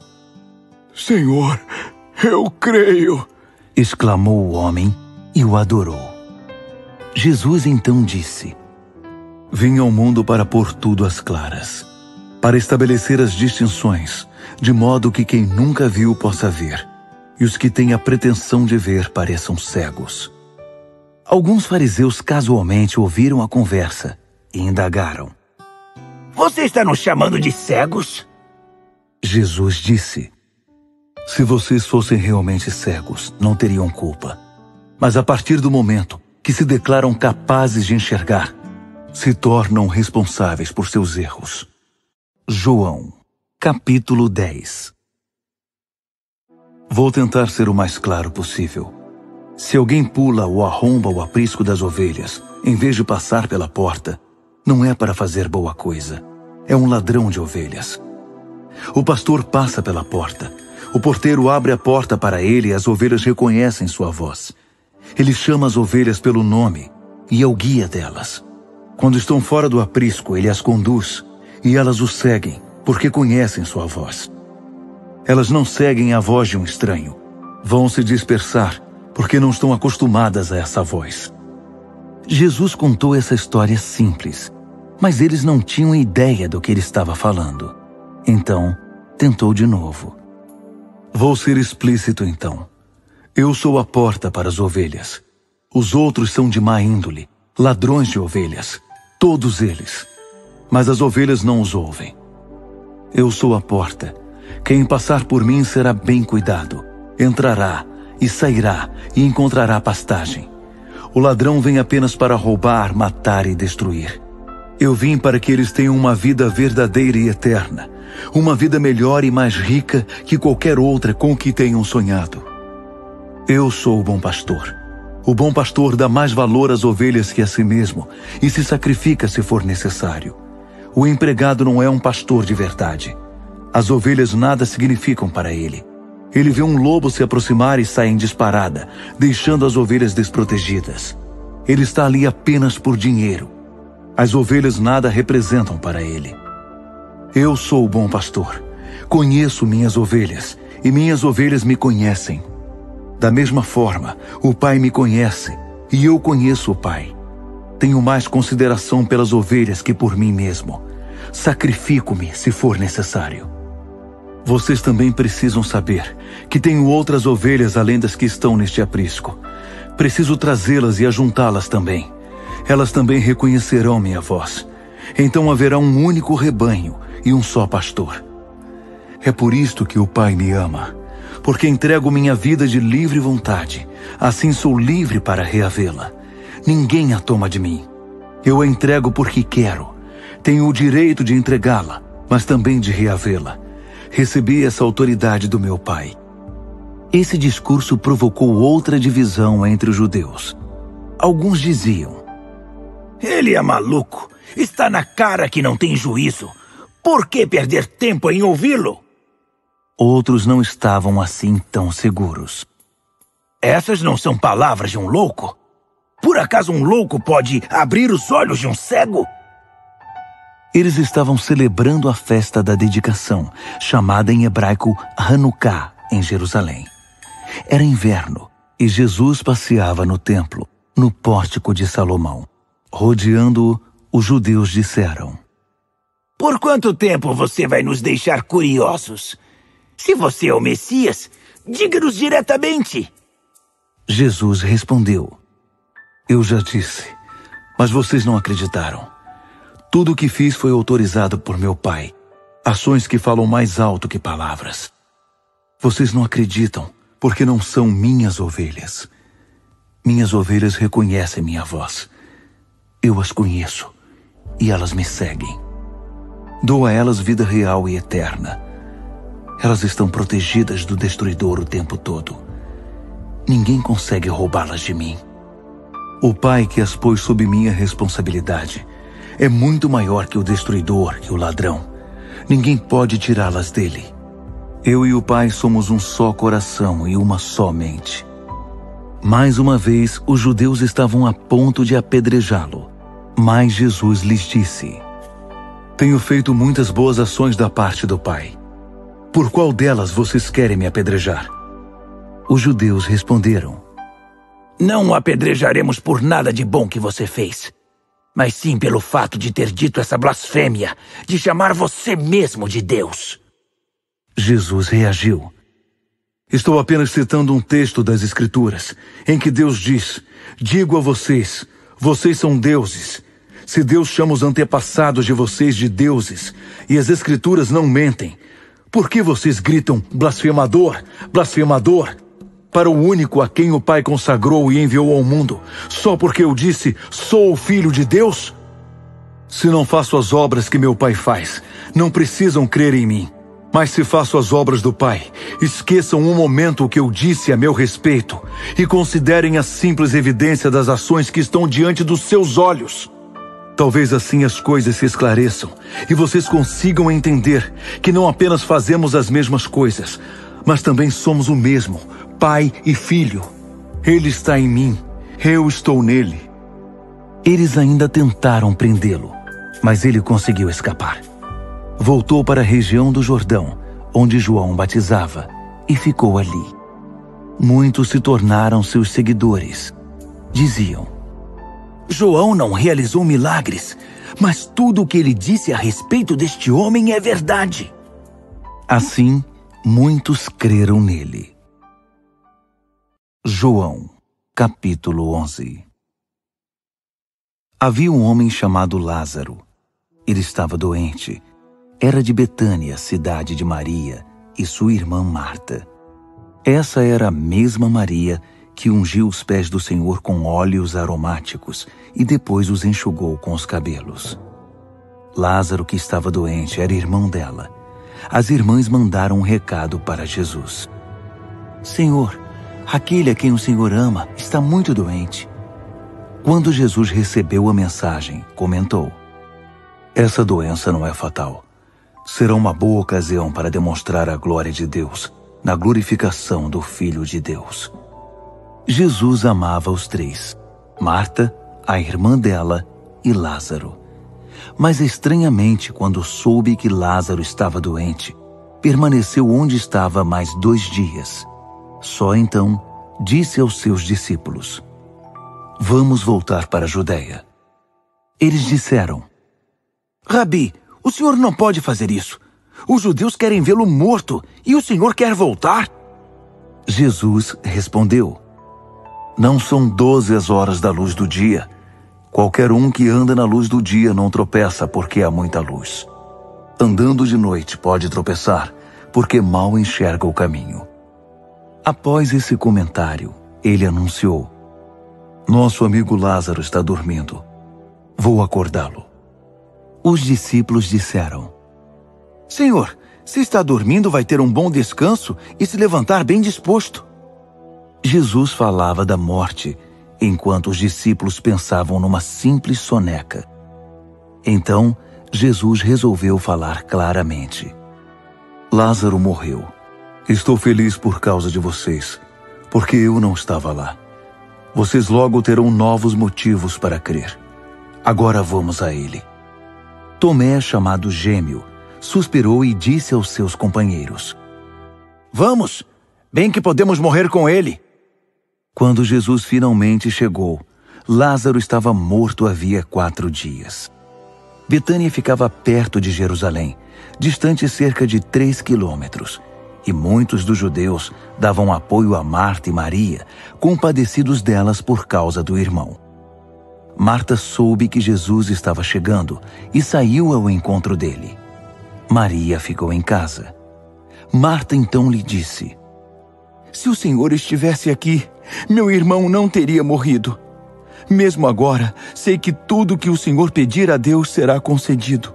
Senhor, eu creio, exclamou o homem e o adorou. Jesus então disse: Vim ao mundo para pôr tudo às claras, para estabelecer as distinções, de modo que quem nunca viu possa ver, e os que têm a pretensão de ver pareçam cegos. Alguns fariseus casualmente ouviram a conversa e indagaram: Você está nos chamando de cegos? Jesus disse: Se vocês fossem realmente cegos, não teriam culpa. Mas a partir do momento que se declaram capazes de enxergar, se tornam responsáveis por seus erros. João, capítulo 10. Vou tentar ser o mais claro possível. Se alguém pula ou arromba o aprisco das ovelhas, em vez de passar pela porta, não é para fazer boa coisa. É um ladrão de ovelhas. O pastor passa pela porta. O porteiro abre a porta para ele e as ovelhas reconhecem sua voz. Ele chama as ovelhas pelo nome e é o guia delas. Quando estão fora do aprisco, ele as conduz e elas o seguem, porque conhecem sua voz. Elas não seguem a voz de um estranho. Vão se dispersar, porque não estão acostumadas a essa voz. Jesus contou essa história simples, mas eles não tinham ideia do que ele estava falando. Então, tentou de novo. Vou ser explícito então. Eu sou a porta para as ovelhas. Os outros são de má índole, ladrões de ovelhas, todos eles. Mas as ovelhas não os ouvem. Eu sou a porta. Quem passar por mim será bem cuidado. Entrará e sairá e encontrará pastagem. O ladrão vem apenas para roubar, matar e destruir. Eu vim para que eles tenham uma vida verdadeira e eterna. Uma vida melhor e mais rica que qualquer outra com que tenham sonhado. Eu sou o bom pastor. O bom pastor dá mais valor às ovelhas que a si mesmo e se sacrifica se for necessário. O empregado não é um pastor de verdade. As ovelhas nada significam para ele. Ele vê um lobo se aproximar e sai em disparada, deixando as ovelhas desprotegidas. Ele está ali apenas por dinheiro. As ovelhas nada representam para ele. Eu sou o bom pastor. Conheço minhas ovelhas, e minhas ovelhas me conhecem. Da mesma forma, o Pai me conhece, e eu conheço o Pai. Tenho mais consideração pelas ovelhas que por mim mesmo. Sacrifico-me se for necessário. Vocês também precisam saber que tenho outras ovelhas além das que estão neste aprisco. Preciso trazê-las e ajuntá-las também. Elas também reconhecerão minha voz. Então haverá um único rebanho e um só pastor. É por isto que o Pai me ama, porque entrego minha vida de livre vontade. Assim sou livre para reavê-la. Ninguém a toma de mim. Eu a entrego porque quero. Tenho o direito de entregá-la, mas também de reavê-la. Recebi essa autoridade do meu Pai. Esse discurso provocou outra divisão entre os judeus. Alguns diziam: Ele é maluco. Está na cara que não tem juízo. Por que perder tempo em ouvi-lo? Outros não estavam assim tão seguros. Essas não são palavras de um louco? Por acaso um louco pode abrir os olhos de um cego? Eles estavam celebrando a festa da dedicação, chamada em hebraico Hanukkah, em Jerusalém. Era inverno e Jesus passeava no templo, no pórtico de Salomão. Rodeando-o, os judeus disseram: Por quanto tempo você vai nos deixar curiosos? Se você é o Messias, diga-nos diretamente. Jesus respondeu: Eu já disse, mas vocês não acreditaram. Tudo o que fiz foi autorizado por meu Pai. Ações que falam mais alto que palavras. Vocês não acreditam, porque não são minhas ovelhas. Minhas ovelhas reconhecem minha voz. Eu as conheço, e elas me seguem. Dou a elas vida real e eterna. Elas estão protegidas do destruidor o tempo todo. Ninguém consegue roubá-las de mim. O Pai que as pôs sob minha responsabilidade é muito maior que o destruidor, que o ladrão. Ninguém pode tirá-las dele. Eu e o Pai somos um só coração e uma só mente. Mais uma vez, os judeus estavam a ponto de apedrejá-lo. Mas Jesus lhes disse: Tenho feito muitas boas ações da parte do Pai. Por qual delas vocês querem me apedrejar? Os judeus responderam: Não o apedrejaremos por nada de bom que você fez, mas sim pelo fato de ter dito essa blasfêmia, de chamar você mesmo de Deus. Jesus reagiu: Estou apenas citando um texto das Escrituras, em que Deus diz: Digo a vocês, vocês são deuses. Se Deus chama os antepassados de vocês de deuses, e as Escrituras não mentem, por que vocês gritam blasfemador, blasfemador, para o único a quem o Pai consagrou e enviou ao mundo, só porque eu disse, sou o Filho de Deus? Se não faço as obras que meu Pai faz, não precisam crer em mim. Mas se faço as obras do Pai, esqueçam um momento o que eu disse a meu respeito e considerem a simples evidência das ações que estão diante dos seus olhos. Talvez assim as coisas se esclareçam e vocês consigam entender que não apenas fazemos as mesmas coisas, mas também somos o mesmo, Pai e Filho. Ele está em mim, eu estou nele. Eles ainda tentaram prendê-lo, mas ele conseguiu escapar. Voltou para a região do Jordão, onde João batizava, e ficou ali. Muitos se tornaram seus seguidores. Diziam: João não realizou milagres, mas tudo o que ele disse a respeito deste homem é verdade. Assim, muitos creram nele. João, capítulo 11. Havia um homem chamado Lázaro. Ele estava doente. Era de Betânia, cidade de Maria, e sua irmã Marta. Essa era a mesma Maria que ungiu os pés do Senhor com óleos aromáticos e depois os enxugou com os cabelos. Lázaro, que estava doente, era irmão dela. As irmãs mandaram um recado para Jesus: Senhor, aquele a quem o Senhor ama está muito doente. Quando Jesus recebeu a mensagem, comentou: Essa doença não é fatal. Será uma boa ocasião para demonstrar a glória de Deus, na glorificação do Filho de Deus. Jesus amava os três: Marta, a irmã dela e Lázaro. Mas estranhamente, quando soube que Lázaro estava doente, permaneceu onde estava mais 2 dias. Só então disse aos seus discípulos: Vamos voltar para a Judeia. Eles disseram: Rabi, o senhor não pode fazer isso. Os judeus querem vê-lo morto e o senhor quer voltar? Jesus respondeu: Não são 12 as horas da luz do dia. Qualquer um que anda na luz do dia não tropeça porque há muita luz. Andando de noite pode tropeçar, porque mal enxerga o caminho. Após esse comentário, ele anunciou: Nosso amigo Lázaro está dormindo. Vou acordá-lo. Os discípulos disseram: Senhor, se está dormindo, vai ter um bom descanso e se levantar bem disposto. Jesus falava da morte enquanto os discípulos pensavam numa simples soneca. Então, Jesus resolveu falar claramente. Lázaro morreu. Estou feliz por causa de vocês, porque eu não estava lá. Vocês logo terão novos motivos para crer. Agora vamos a ele. Tomé, chamado Gêmeo, suspirou e disse aos seus companheiros: Vamos, bem que podemos morrer com ele. Quando Jesus finalmente chegou, Lázaro estava morto havia 4 dias. Betânia ficava perto de Jerusalém, distante cerca de 3 quilômetros, e muitos dos judeus davam apoio a Marta e Maria, compadecidos delas por causa do irmão. Marta soube que Jesus estava chegando e saiu ao encontro dele. Maria ficou em casa. Marta então lhe disse: Se o Senhor estivesse aqui, meu irmão não teria morrido. Mesmo agora, sei que tudo que o Senhor pedir a Deus será concedido.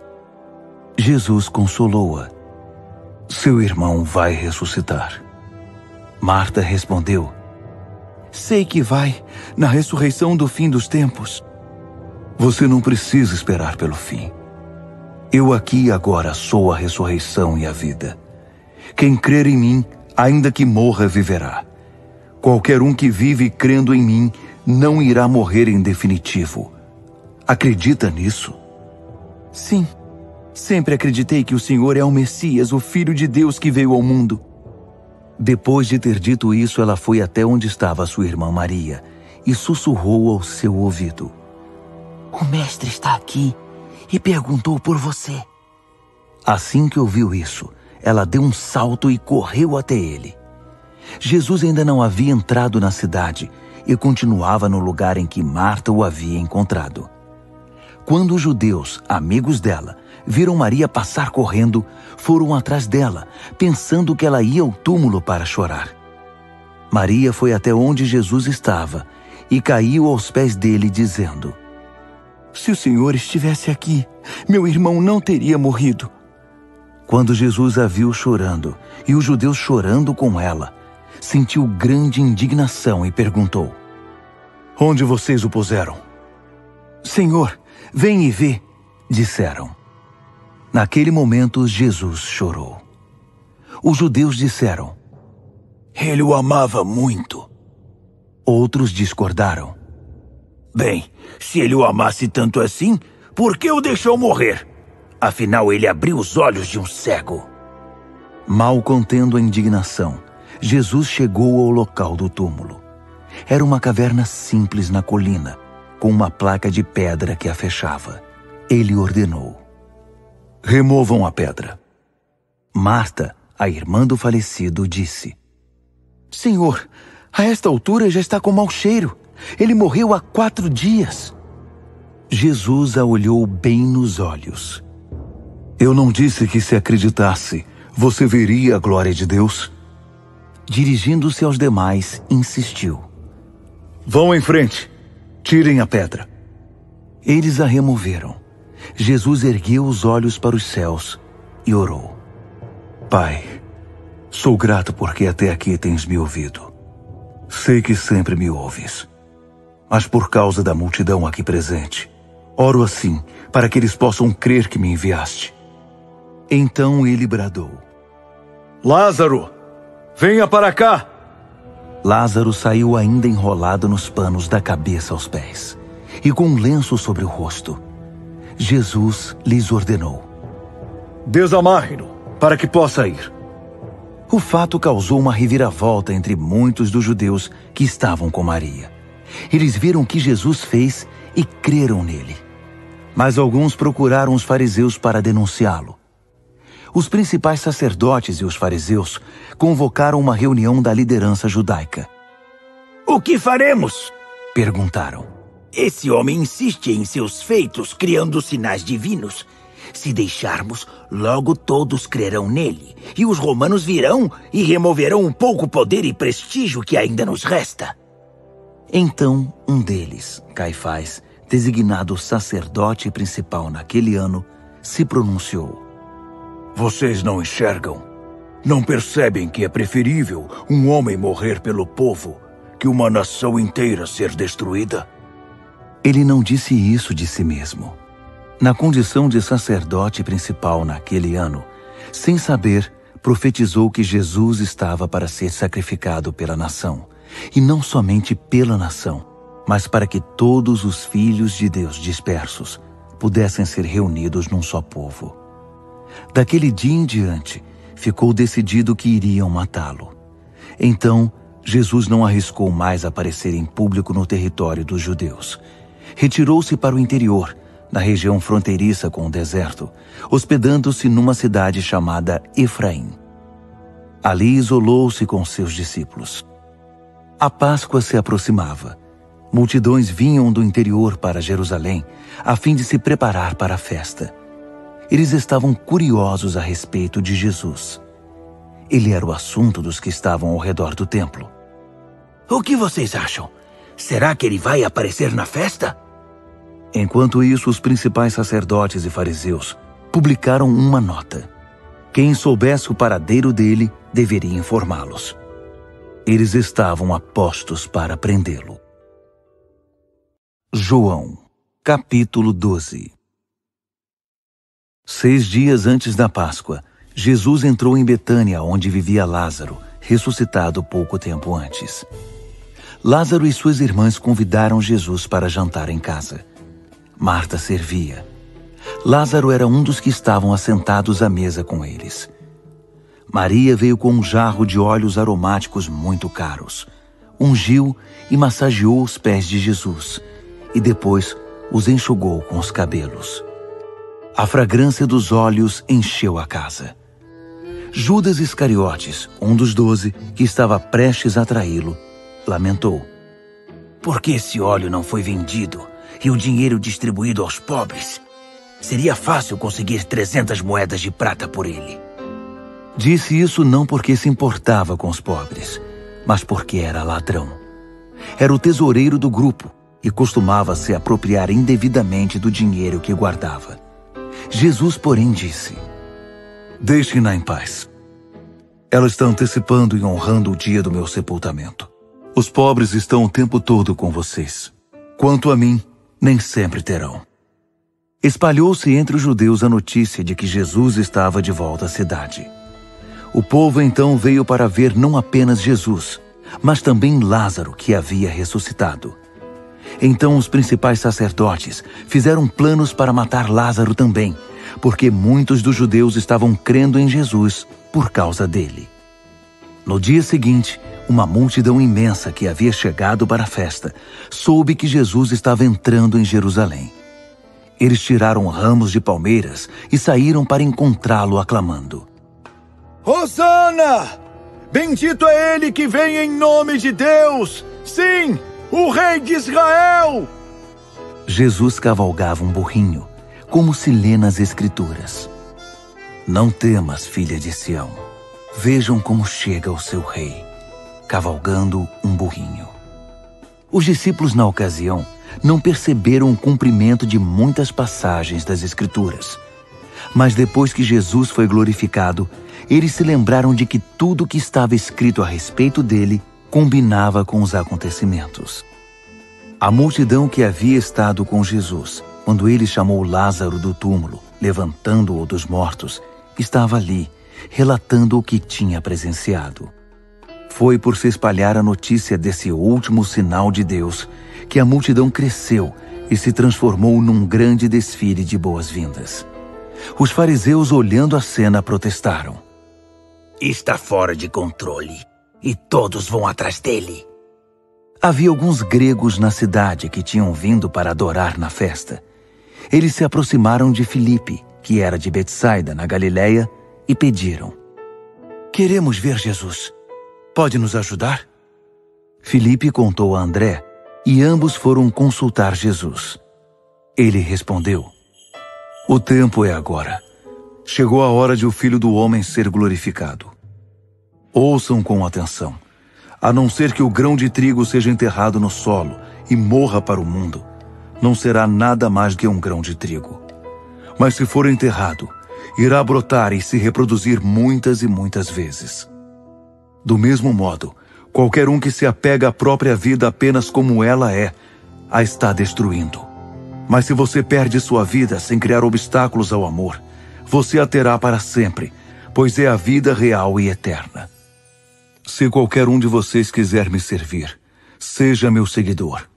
Jesus consolou-a: Seu irmão vai ressuscitar. Marta respondeu: Sei que vai, na ressurreição do fim dos tempos. Você não precisa esperar pelo fim. Eu aqui e agora sou a ressurreição e a vida. Quem crer em mim, ainda que morra, viverá. Qualquer um que vive crendo em mim não irá morrer em definitivo. Acredita nisso? Sim, sempre acreditei que o Senhor é o Messias, o Filho de Deus que veio ao mundo. Depois de ter dito isso, ela foi até onde estava sua irmã Maria e sussurrou ao seu ouvido: O mestre está aqui e perguntou por você. Assim que ouviu isso, ela deu um salto e correu até ele. Jesus ainda não havia entrado na cidade e continuava no lugar em que Marta o havia encontrado. Quando os judeus, amigos dela, viram Maria passar correndo, foram atrás dela, pensando que ela ia ao túmulo para chorar. Maria foi até onde Jesus estava e caiu aos pés dele, dizendo: Se o Senhor estivesse aqui, meu irmão não teria morrido. Quando Jesus a viu chorando e os judeus chorando com ela, sentiu grande indignação e perguntou: Onde vocês o puseram? Senhor, vem e vê, disseram. Naquele momento, Jesus chorou. Os judeus disseram: Ele o amava muito. Outros discordaram: Bem, se ele o amasse tanto assim, por que o deixou morrer? Afinal, ele abriu os olhos de um cego. Mal contendo a indignação, Jesus chegou ao local do túmulo. Era uma caverna simples na colina, com uma placa de pedra que a fechava. Ele ordenou: Removam a pedra. Marta, a irmã do falecido, disse: Senhor, a esta altura já está com mau cheiro. Ele morreu há 4 dias. Jesus a olhou bem nos olhos. Eu não disse que, se acreditasse, você veria a glória de Deus? Dirigindo-se aos demais, insistiu: Vão em frente. Tirem a pedra. Eles a removeram. Jesus ergueu os olhos para os céus e orou: Pai, sou grato porque até aqui tens me ouvido. Sei que sempre me ouves. Mas por causa da multidão aqui presente, oro assim para que eles possam crer que me enviaste. Então ele bradou: Lázaro, venha para cá. Lázaro saiu ainda enrolado nos panos da cabeça aos pés e com um lenço sobre o rosto. Jesus lhes ordenou: Desamarre-no para que possa ir. O fato causou uma reviravolta entre muitos dos judeus que estavam com Maria. Eles viram o que Jesus fez e creram nele. Mas alguns procuraram os fariseus para denunciá-lo. Os principais sacerdotes e os fariseus convocaram uma reunião da liderança judaica. O que faremos? Perguntaram. Esse homem insiste em seus feitos, criando sinais divinos. Se deixarmos, logo todos crerão nele, e os romanos virão e removerão o pouco poder e prestígio que ainda nos resta. Então, um deles, Caifás, designado sacerdote principal naquele ano, se pronunciou: Vocês não enxergam? Não percebem que é preferível um homem morrer pelo povo que uma nação inteira ser destruída? Ele não disse isso de si mesmo. Na condição de sacerdote principal naquele ano, sem saber, profetizou que Jesus estava para ser sacrificado pela nação, e não somente pela nação, mas para que todos os filhos de Deus dispersos pudessem ser reunidos num só povo. Daquele dia em diante, ficou decidido que iriam matá-lo. Então, Jesus não arriscou mais aparecer em público no território dos judeus. Retirou-se para o interior, na região fronteiriça com o deserto, hospedando-se numa cidade chamada Efraim. Ali isolou-se com seus discípulos. A Páscoa se aproximava. Multidões vinham do interior para Jerusalém, a fim de se preparar para a festa. Eles estavam curiosos a respeito de Jesus. Ele era o assunto dos que estavam ao redor do templo. O que vocês acham? Será que ele vai aparecer na festa? Enquanto isso, os principais sacerdotes e fariseus publicaram uma nota. Quem soubesse o paradeiro dele deveria informá-los. Eles estavam a postos para prendê-lo. João, capítulo 12. 6 dias antes da Páscoa, Jesus entrou em Betânia, onde vivia Lázaro, ressuscitado pouco tempo antes. Lázaro e suas irmãs convidaram Jesus para jantar em casa. Marta servia. Lázaro era um dos que estavam assentados à mesa com eles. Maria veio com um jarro de óleos aromáticos muito caros, ungiu e massageou os pés de Jesus, e depois os enxugou com os cabelos. A fragrância dos óleos encheu a casa. Judas Iscariotes, um dos 12, que estava prestes a traí-lo, lamentou. Por que esse óleo não foi vendido e o dinheiro distribuído aos pobres? Seria fácil conseguir 300 moedas de prata por ele. Disse isso não porque se importava com os pobres, mas porque era ladrão. Era o tesoureiro do grupo e costumava se apropriar indevidamente do dinheiro que guardava. Jesus, porém, disse: Deixem-na em paz. Ela está antecipando e honrando o dia do meu sepultamento. Os pobres estão o tempo todo com vocês. Quanto a mim, nem sempre terão. Espalhou-se entre os judeus a notícia de que Jesus estava de volta à cidade. O povo então veio para ver não apenas Jesus, mas também Lázaro, que havia ressuscitado. Então os principais sacerdotes fizeram planos para matar Lázaro também, porque muitos dos judeus estavam crendo em Jesus por causa dele. No dia seguinte, uma multidão imensa que havia chegado para a festa soube que Jesus estava entrando em Jerusalém. Eles tiraram ramos de palmeiras e saíram para encontrá-lo aclamando: Hosana! Bendito é ele que vem em nome de Deus! Sim, o Rei de Israel! Jesus cavalgava um burrinho, como se lê nas Escrituras. Não temas, filha de Sião. Vejam como chega o seu rei, cavalgando um burrinho. Os discípulos, na ocasião, não perceberam o cumprimento de muitas passagens das Escrituras. Mas depois que Jesus foi glorificado, eles se lembraram de que tudo o que estava escrito a respeito dele combinava com os acontecimentos. A multidão que havia estado com Jesus, quando ele chamou Lázaro do túmulo, levantando-o dos mortos, estava ali, relatando o que tinha presenciado. Foi por se espalhar a notícia desse último sinal de Deus que a multidão cresceu e se transformou num grande desfile de boas-vindas. Os fariseus, olhando a cena, protestaram: Está fora de controle, e todos vão atrás dele. Havia alguns gregos na cidade que tinham vindo para adorar na festa. Eles se aproximaram de Filipe, que era de Betsaida, na Galileia, e pediram: Queremos ver Jesus. Pode nos ajudar? Filipe contou a André, e ambos foram consultar Jesus. Ele respondeu: O tempo é agora. Chegou a hora de o Filho do Homem ser glorificado. Ouçam com atenção. A não ser que o grão de trigo seja enterrado no solo e morra para o mundo, não será nada mais que um grão de trigo. Mas se for enterrado, irá brotar e se reproduzir muitas e muitas vezes. Do mesmo modo, Qualquer um que se apega à própria vida apenas como ela é, a está destruindo. Mas se você perde sua vida sem criar obstáculos ao amor, você a terá para sempre, pois é a vida real e eterna. Se qualquer um de vocês quiser me servir, seja meu seguidor.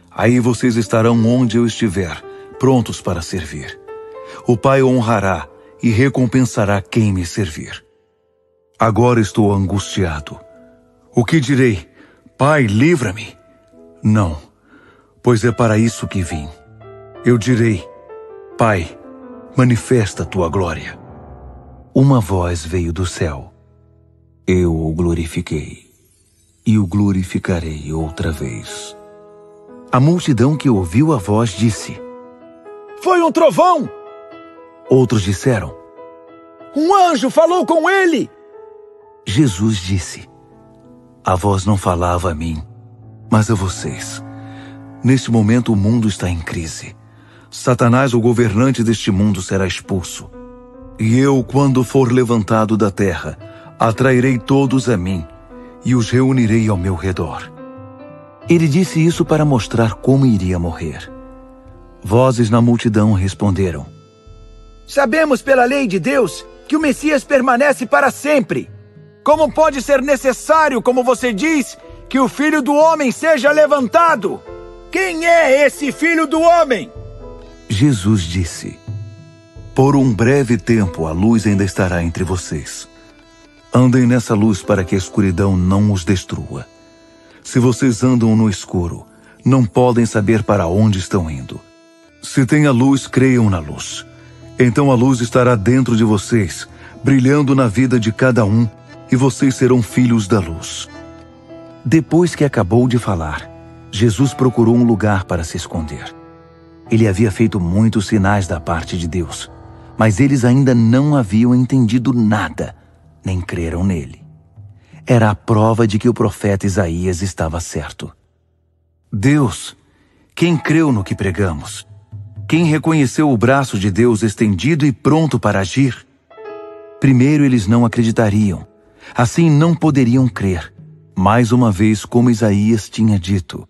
Aí vocês estarão onde eu estiver, prontos para servir. O Pai honrará e recompensará quem me servir. Agora estou angustiado. O que direi? Pai, livra-me. Não, pois é para isso que vim. Eu direi, Pai, manifesta a tua glória. Uma voz veio do céu. Eu o glorifiquei, e o glorificarei outra vez. A multidão que ouviu a voz disse: Foi um trovão! Outros disseram: Um anjo falou com ele! Jesus disse: A voz não falava a mim, mas a vocês. Neste momento o mundo está em crise. Satanás, o governante deste mundo, será expulso. E eu, quando for levantado da terra, atrairei todos a mim e os reunirei ao meu redor. Ele disse isso para mostrar como iria morrer. Vozes na multidão responderam: Sabemos pela lei de Deus que o Messias permanece para sempre. Como pode ser necessário, como você diz, que o Filho do Homem seja levantado? Quem é esse Filho do Homem? Jesus disse: Por um breve tempo a luz ainda estará entre vocês. Andem nessa luz para que a escuridão não os destrua. Se vocês andam no escuro, não podem saber para onde estão indo. Se tem a luz, creiam na luz. Então a luz estará dentro de vocês, brilhando na vida de cada um, e vocês serão filhos da luz. Depois que acabou de falar, Jesus procurou um lugar para se esconder. Ele havia feito muitos sinais da parte de Deus, mas eles ainda não haviam entendido nada, nem creram nele. Era a prova de que o profeta Isaías estava certo. Deus, quem creu no que pregamos? Quem reconheceu o braço de Deus estendido e pronto para agir? Primeiro eles não acreditariam, assim não poderiam crer, mais uma vez como Isaías tinha dito.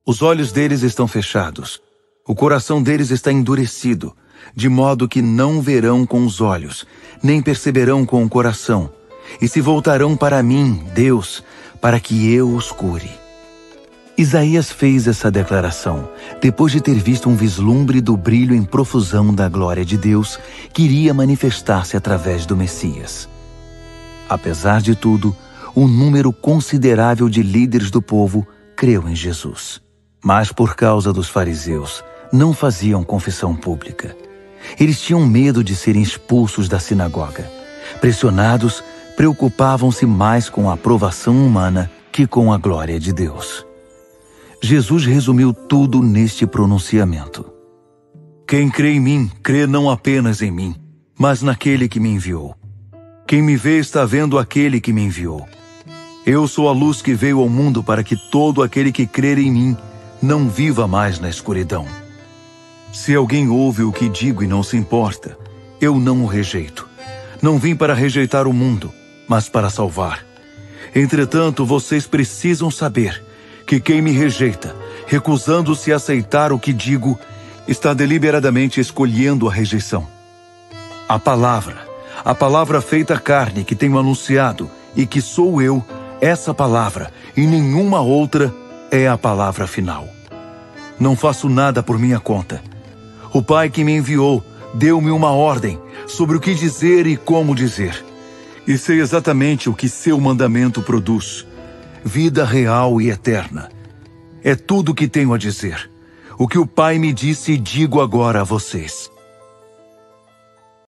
Os olhos deles estão fechados, o coração deles está endurecido, de modo que não verão com os olhos, nem perceberão com o coração, e se voltarão para mim, Deus, para que eu os cure. Isaías fez essa declaração depois de ter visto um vislumbre do brilho em profusão da glória de Deus que iria manifestar-se através do Messias. Apesar de tudo, um número considerável de líderes do povo creu em Jesus. Mas por causa dos fariseus, não faziam confissão pública. Eles tinham medo de serem expulsos da sinagoga. Pressionados, preocupavam-se mais com a aprovação humana que com a glória de Deus. Jesus resumiu tudo neste pronunciamento. Quem crê em mim, crê não apenas em mim, mas naquele que me enviou. Quem me vê está vendo aquele que me enviou. Eu sou a luz que veio ao mundo para que todo aquele que crer em mim não viva mais na escuridão. Se alguém ouve o que digo e não se importa, eu não o rejeito. Não vim para rejeitar o mundo, mas para salvar. Entretanto, vocês precisam saber que quem me rejeita, recusando-se a aceitar o que digo, está deliberadamente escolhendo a rejeição. A palavra feita carne que tenho anunciado e que sou eu, essa palavra e nenhuma outra é a palavra final. Não faço nada por minha conta. O Pai que me enviou deu-me uma ordem sobre o que dizer e como dizer. E sei exatamente o que seu mandamento produz: vida real e eterna. É tudo o que tenho a dizer. O que o Pai me disse, digo agora a vocês.